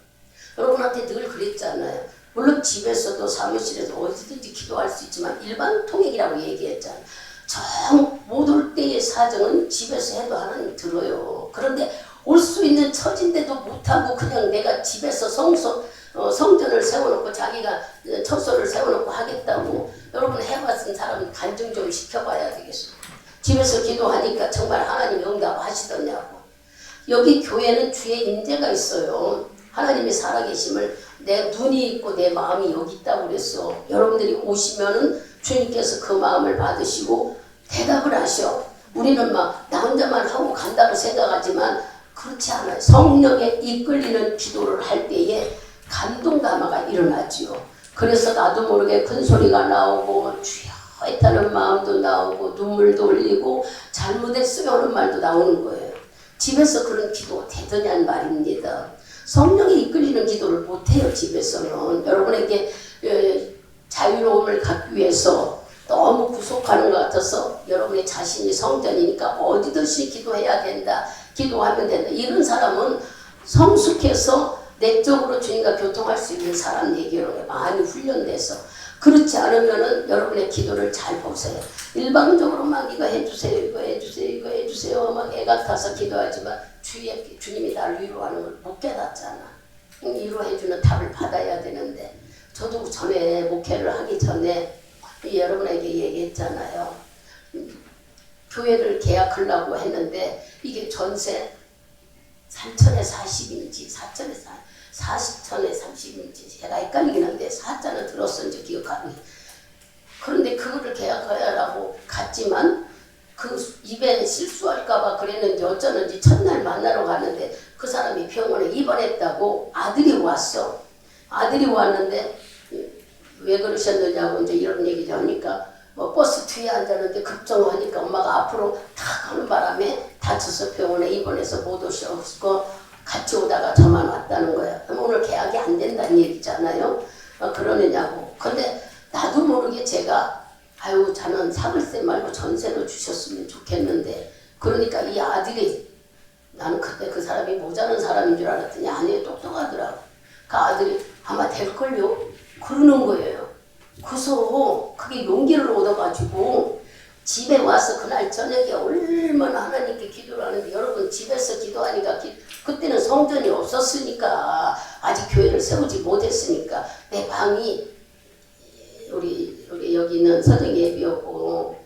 여러분한테 늘 그랬잖아요. 물론 집에서도 사무실에서 어디든지 기도할 수 있지만 일반 통역이라고 얘기했잖아요. 정 못 올 때의 사정은 집에서 해도 하나님 들어요. 그런데 올 수 있는 처지인데도 못하고 그냥 내가 집에서 성전을 세워놓고 자기가 처소를 세워놓고 하겠다고 여러분 해봤은 사람은 간증 좀 시켜봐야 되겠어요. 집에서 기도하니까 정말 하나님이 응답하시더냐고. 여기 교회는 주의 임재가 있어요. 하나님이 살아계심을 내 눈이 있고 내 마음이 여기 있다고 그랬어. 여러분들이 오시면은 주님께서 그 마음을 받으시고 대답을 하셔. 우리는 막 나 혼자만 하고 간다고 생각하지만 그렇지 않아요. 성령에 이끌리는 기도를 할 때에 감동담화가 일어나지요. 그래서 나도 모르게 큰 소리가 나오고 주여 애타는 마음도 나오고 눈물도 흘리고 잘못했어요 하는 말도 나오는 거예요. 집에서 그런 기도가 되더냐는 말입니다. 성령에 이끌리는 기도를 못해요. 집에서는. 여러분에게 자유로움을 갖기 위해서 너무 구속하는 것 같아서 여러분의 자신이 성전이니까 어디든지 기도해야 된다. 기도하면 된다. 이런 사람은 성숙해서 내적으로 주님과 교통할 수 있는 사람 얘기로 많이 훈련돼서 그렇지 않으면은 여러분의 기도를 잘 보세요. 일방적으로 막 이거 해주세요, 이거 해주세요, 이거 해주세요 막 애가 타서 기도하지만 주님이 나를 위로하는 걸 못 깨닫잖아. 위로해주는 답을 받아야 되는데 저도 전에 목회를 하기 전에 여러분에게 얘기했잖아요. 교회를 계약하려고 했는데 이게 전세 3천에 40인지 4천에 40천에 30인지 제가 헷갈리긴 한데 4천은 들었었는지 기억하니. 그런데 그거를 계약하라고 갔지만 그 입에 실수할까봐 그랬는지 어쩌는지 첫날 만나러 갔는데 그 사람이 병원에 입원했다고 아들이 왔어. 아들이 왔는데 왜 그러셨느냐고 이제 이런 얘기를 하니까 뭐 버스 뒤에 앉았는데 급정하니까 엄마가 앞으로 탁 하는 바람에 다쳐서 병원에 입원해서 못 오셨고 같이 오다가 저만 왔다는 거야. 그럼 오늘 계약이 안 된다는 얘기잖아요. 그러느냐고. 근데 나도 모르게 제가 아유 저는 사글세 말고 전세로 주셨으면 좋겠는데 그러니까 이 아들이 나는 그때 그 사람이 모자란 사람인 줄 알았더니 아니에요. 똑똑하더라고. 그 아들이 아마 될걸요? 그러는 거예요. 그래서 그게 용기를 얻어가지고 집에 와서 그날 저녁에 얼마나 하나님께 기도를 하는데 여러분 집에서 기도하니까 그때는 성전이 없었으니까 아직 교회를 세우지 못했으니까 내 방이 우리 여기 있는 서정 예비였고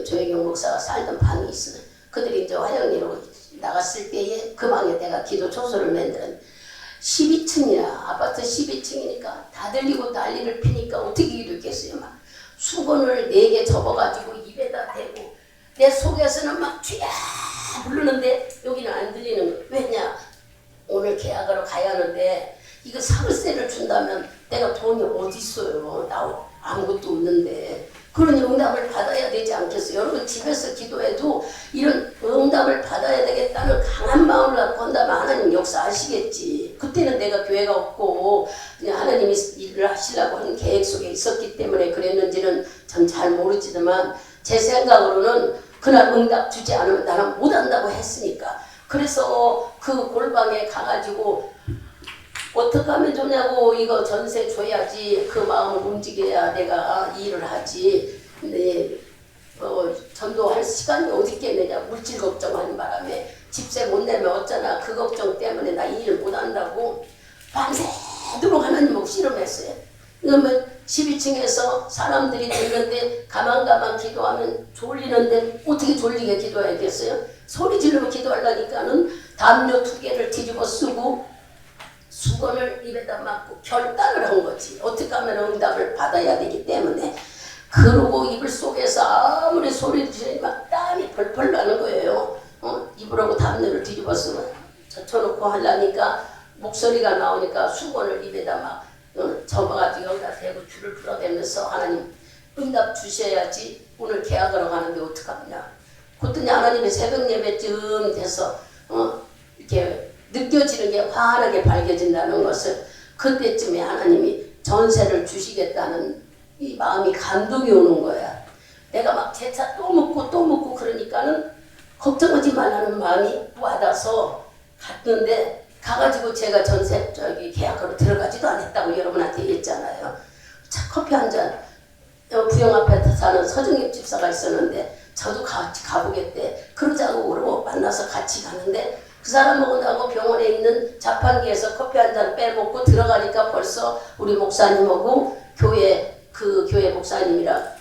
조혜경 목사가 살던 방이 있어요. 그들이 이제 화영리로 나갔을 때에 그 방에 내가 기도 초소를 만드는 12층이야. 아파트 12층이니까 다 들리고 난리를 피니까 어떻게 기도했겠어요. 막 수건을 4개 접어가지고 입에다 대고 내 속에서는 막 쥐야 부르는데 여기는 안 들리는 거예요. 왜냐? 오늘 계약하러 가야 하는데 이거 사글세를 준다면 내가 돈이 어디 있어요. 나 아무것도 없는데. 그런 응답을 받아야 되지 않겠어요? 여러분 집에서 기도해도 이런 응답을 받아야 되겠다는 강한 마음을 갖고 한다면 하나님 역사하시겠지. 그때는 내가 교회가 없고 하나님이 일을 하시려고 하는 계획 속에 있었기 때문에 그랬는지는 전 잘 모르지만 제 생각으로는 그날 응답 주지 않으면 나는 못한다고 했으니까. 그래서 그 골방에 가가지고 어떻게 하면 좋냐고 이거 전세 줘야지 그 마음을 움직여야 내가 일을 하지. 근데 전도할 시간이 어디 있겠느냐 물질 걱정하는 바람에 집세 못 내면 어쩌나 그 걱정 때문에 나 일을 못 한다고 밤새도록 하나님하고 씨름했어요. 그러면 12층에서 사람들이 들는데 가만 기도하면 졸리는데 어떻게 졸리게 기도해야겠어요? 소리 지르며 기도하려니까는 담요 2개를 뒤집어 쓰고 수건을 입에다 맞고 결단을 한 거지. 어떻게 하면 응답을 받아야 되기 때문에. 그러고 이불 속에서 아무리 소리 지르면 땀이 펄펄 나는 거예요. 이불하고 담요를 뒤집어 쓰고 젖혀놓고 하려니까 목소리가 나오니까 수건을 입에다 막 접어가지고 여기다 대고 줄을 풀어대면서 하나님 응답 주셔야지 오늘 계약하러 가는데 어떡하냐. 그랬더니 하나님의 새벽 예배쯤 돼서 이렇게 느껴지는 게 환하게 밝혀진다는 것을 그때쯤에 하나님이 전세를 주시겠다는 이 마음이 감동이 오는 거야. 내가 막 재차 또 묻고 그러니까는 걱정하지 말라는 마음이 와닿아서 갔는데 가가지고 제가 전세 계약으로 들어가지도 않았다고 여러분한테 얘기했잖아요. 차 커피 한 잔 부영 앞에 사는 서정엽 집사가 있었는데 저도 같이 가보겠대. 그러자고 그러고 만나서 같이 가는데 그 사람 먹은다고 병원에 있는 자판기에서 커피 한 잔 빼먹고 들어가니까 벌써 우리 목사님하고 그 교회 목사님이랑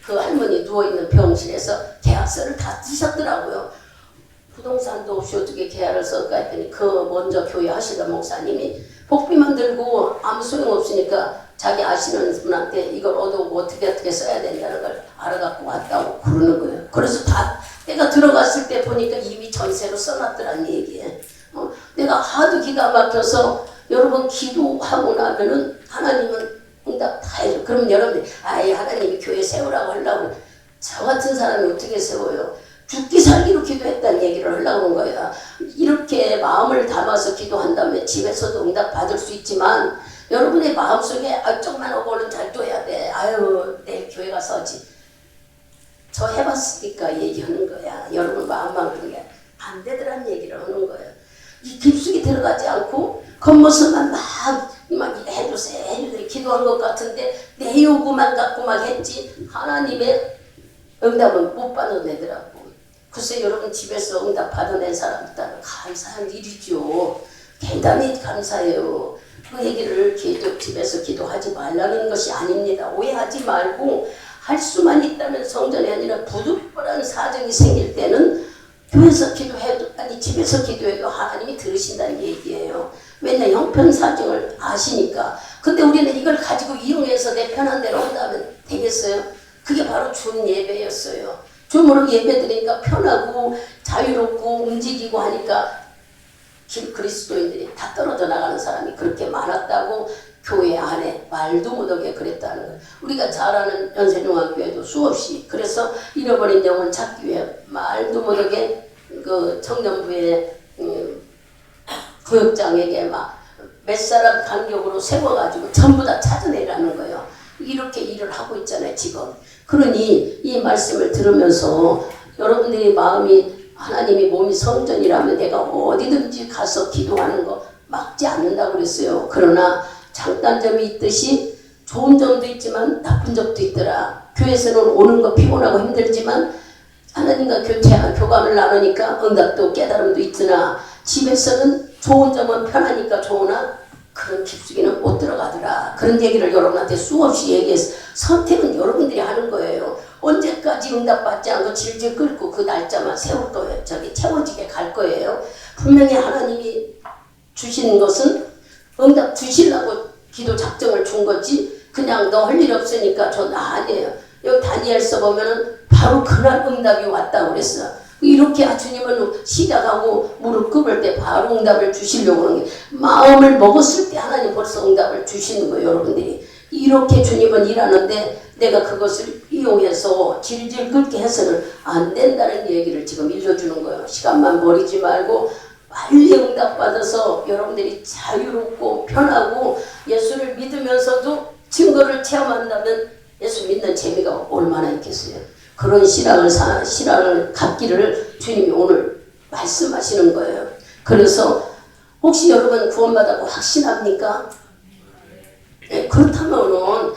그 할머니 누워있는 병실에서 계약서를 다 쓰셨더라고요. 부동산도 없이 어떻게 계약을 쓸까 했더니 그 먼저 교회 하시던 목사님이 복비만 들고 아무 소용없으니까 자기 아시는 분한테 이걸 얻어오고 어떻게 써야 된다는 걸 알아갖고 왔다고 그러는 거예요. 그래서 다 내가 들어갔을 때 보니까 이미 전세로 써놨더란 얘기예요. 내가 하도 기가 막혀서 여러분 기도하고 나면은 하나님은 응답 다 해줘. 그럼 여러분들이 아예 하나님이 교회 세우라고 하려고 저 같은 사람이 어떻게 세워요? 죽기 살기로 기도했다는 얘기를 하려고 하는 거야. 이렇게 마음을 담아서 기도한다면 집에서도 응답 받을 수 있지만 여러분의 마음속에 조금만 오고 얼른 잘 둬야 돼. 아유 내일 교회 가서지. 저 해봤으니까 얘기하는 거야. 여러분 마음만 그런 게 안 되더란 얘기를 하는 거야. 이 깊숙이 들어가지 않고 겉모습만 막 해주세요 기도한 것 같은데 내 요구만 갖고 막 했지 하나님의 응답은 못 받아내더라고. 글쎄 여러분 집에서 응답 받아낸 사람 있다면 감사한 일이죠. 대단히 감사해요. 그 얘기를 계속 집에서 기도하지 말라는 것이 아닙니다. 오해하지 말고 할 수만 있다면 성전이 아니라 부득불한 사정이 생길 때는 교회에서 기도해도 아니 집에서 기도해도 하나님이 들으신다는 얘기예요. 왜냐 형편 사정을 아시니까. 근데 우리는 이걸 가지고 이용해서 내 편한 대로 한다면 되겠어요? 그게 바로 준 예배였어요. 줌으로 예배 드리니까 편하고 자유롭고 움직이고 하니까 그리스도인들이 다 떨어져 나가는 사람이 그렇게 많았다고 교회 안에 말도 못하게 그랬다는 거예요. 우리가 잘 아는 연세종합교회도 수없이 그래서 잃어버린 영혼 찾기 위해 말도 못하게 그 청년부의 구역장에게 막 몇 사람 간격으로 세워가지고 전부 다 찾아내라는 거예요. 이렇게 일을 하고 있잖아요 지금. 그러니 이 말씀을 들으면서 여러분들의 마음이 하나님이 몸이 성전이라면 내가 어디든지 가서 기도하는 거 막지 않는다고 그랬어요. 그러나 장단점이 있듯이 좋은 점도 있지만 나쁜 점도 있더라. 교회에서는 오는 거 피곤하고 힘들지만 하나님과 교감을 나누니까 응답도 깨달음도 있으나 집에서는 좋은 점은 편하니까 좋으나 그런 깊숙이는 못 들어가더라. 그런 얘기를 여러분한테 수없이 얘기해서 선택은 여러분들이 하는 거예요. 언제까지 응답받지 않고 질질 끌고 그 날짜만 세울 거예요. 저기 채워지게 갈 거예요. 분명히 하나님이 주시는 것은 응답 주시려고 기도 작정을 준 거지 그냥 너 할 일 없으니까 저 나 아니에요. 여기 다니엘서 보면은 바로 그날 응답이 왔다고 그랬어. 이렇게 주님은 시작하고 무릎 꿇을 때 바로 응답을 주시려고 하는 게 마음을 먹었을 때 하나님 벌써 응답을 주시는 거예요. 여러분들이 이렇게 주님은 일하는데 내가 그것을 이용해서 질질 끓게 해서는 안 된다는 얘기를 지금 일러주는 거예요. 시간만 버리지 말고 빨리 응답받아서 여러분들이 자유롭고 편하고 예수를 믿으면서도 증거를 체험한다면 예수 믿는 재미가 얼마나 있겠어요. 그런 신앙을 갖기를 주님이 오늘 말씀하시는 거예요. 그래서 혹시 여러분 구원받았고 확신합니까? 네, 그렇다면은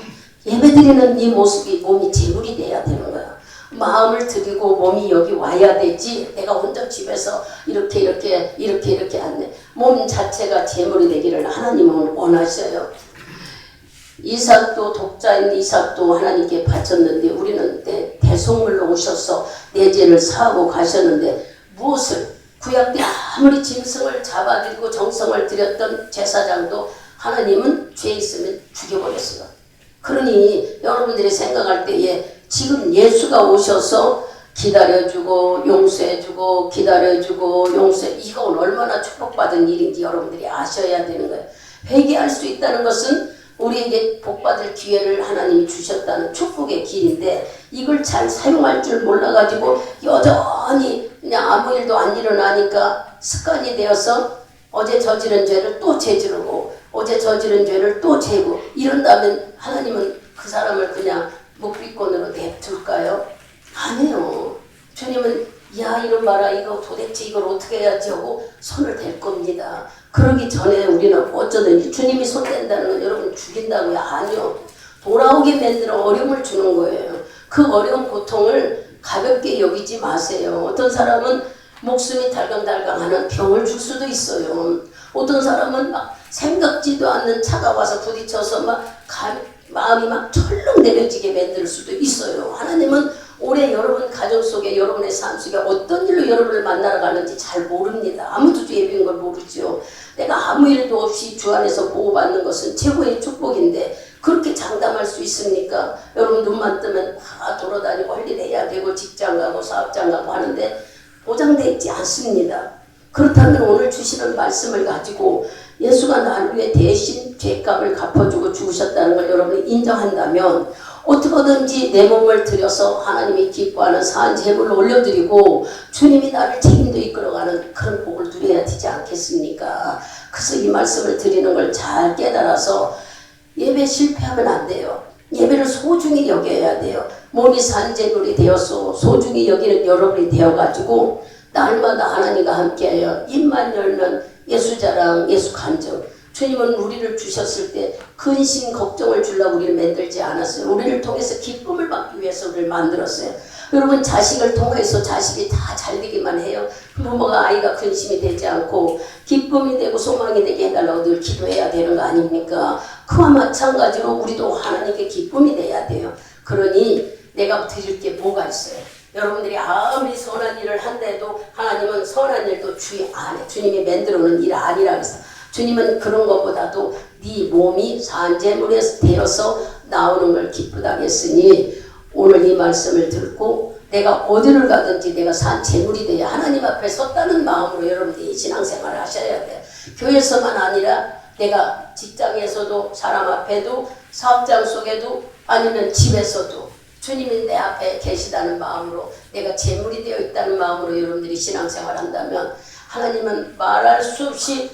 예배드리는 이 모습이 몸이 제물이 돼야 되는 거야. 마음을 드리고 몸이 여기 와야 되지 내가 혼자 집에서 이렇게 안 돼. 몸 자체가 제물이 되기를 하나님은 원하셔요. 이삭도 독자인 이삭도 하나님께 바쳤는데 우리는 대속물로 오셔서 내 죄를 사하고 가셨는데 무엇을 구약 때 아무리 짐승을 잡아들이고 정성을 들였던 제사장도 하나님은 죄 있으면 죽여버렸어요. 그러니 여러분들이 생각할 때에 지금 예수가 오셔서 기다려주고 용서해주고 기다려주고 용서해, 이건 얼마나 축복받은 일인지 여러분들이 아셔야 되는 거예요. 회개할 수 있다는 것은 우리에게 복받을 기회를 하나님이 주셨다는 축복의 길인데 이걸 잘 사용할 줄 몰라가지고 여전히 그냥 아무 일도 안 일어나니까 습관이 되어서 어제 저지른 죄를 또 저지르고 어제 저지른 죄를 또 재고 이런다면 하나님은 그 사람을 그냥 묵비권으로 냅둘까요? 아니에요. 주님은 야 이런 봐라 이거 도대체 이걸 어떻게 해야지 하고 손을 댈 겁니다. 그러기 전에 우리는 어쩌든지 주님이 손 댄다는 건 여러분 죽인다고요? 아니요. 돌아오게 만들어 어려움을 주는 거예요. 그 어려운 고통을 가볍게 여기지 마세요. 어떤 사람은 목숨이 달강달강하는 병을 줄 수도 있어요. 어떤 사람은 막 생각지도 않는 차가 와서 부딪혀서 마음이 막 철렁 내려지게 만들 수도 있어요. 하나님은 올해 여러분 가정 속에 여러분의 삶 속에 어떤 일로 여러분을 만나러 가는지 잘 모릅니다. 아무도 주 예비인 걸 모르죠. 내가 아무 일도 없이 주 안에서 보호받는 것은 최고의 축복인데 그렇게 장담할 수 있습니까? 여러분 눈만 뜨면 다 돌아다니고 할 일 해야 되고 직장 가고 사업장 가고 하는데 보장되어 있지 않습니다. 그렇다면 오늘 주시는 말씀을 가지고 예수가 나를 위해 대신 죄값을 갚아주고 죽으셨다는 걸 여러분이 인정한다면 어떻게든지 내 몸을 들여서 하나님이 기뻐하는 사한 제물을 올려드리고 주님이 나를 책임도 이끌어가는 그런 복을 누려야 되지 않겠습니까? 그래서 이 말씀을 드리는 걸 잘 깨달아서 예배 실패하면 안 돼요. 예배를 소중히 여겨야 돼요. 몸이 산제물이 되어서 소중히 여기는 여러분이 되어가지고 날마다 하나님과 함께하여 입만 열면 예수자랑 예수간증. 주님은 우리를 주셨을 때 근심 걱정을 주려고 우리를 만들지 않았어요. 우리를 통해서 기쁨을 받기 위해서 우리를 만들었어요. 여러분 자식을 통해서 자식이 다 잘되기만 해요. 부모가 아이가 근심이 되지 않고 기쁨이 되고 소망이 되게 해달라고 늘 기도해야 되는 거 아닙니까? 그와 마찬가지로 우리도 하나님께 기쁨이 돼야 돼요. 그러니 내가 드릴 게 뭐가 있어요? 여러분들이 아무리 선한 일을 한데도 하나님은 선한 일도 주의 안에 주님이 만들어 놓은 일 아니라 그랬어요. 주님은 그런 것보다도 네 몸이 산제물에 되어서 나오는 걸 기쁘다 했으니 오늘 이 말씀을 듣고 내가 어디를 가든지 내가 산제물이 돼야 하나님 앞에 섰다는 마음으로 여러분들이 신앙생활을 하셔야 돼요. 교회에서만 아니라 내가 직장에서도 사람 앞에도 사업장 속에도 아니면 집에서도 주님이 내 앞에 계시다는 마음으로 내가 제물이 되어 있다는 마음으로 여러분들이 신앙생활을 한다면 하나님은 말할 수 없이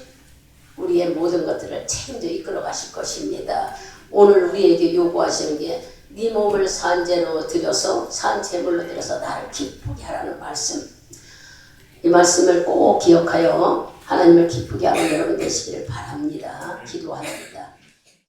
우리의 모든 것들을 책임져 이끌어 가실 것입니다. 오늘 우리에게 요구하시는 게 네 몸을 산제로 드려서 산제물로 드려서 나를 기쁘게 하라는 말씀. 이 말씀을 꼭 기억하여 하나님을 기쁘게 하는 여러분 되시기를 바랍니다. 기도합니다.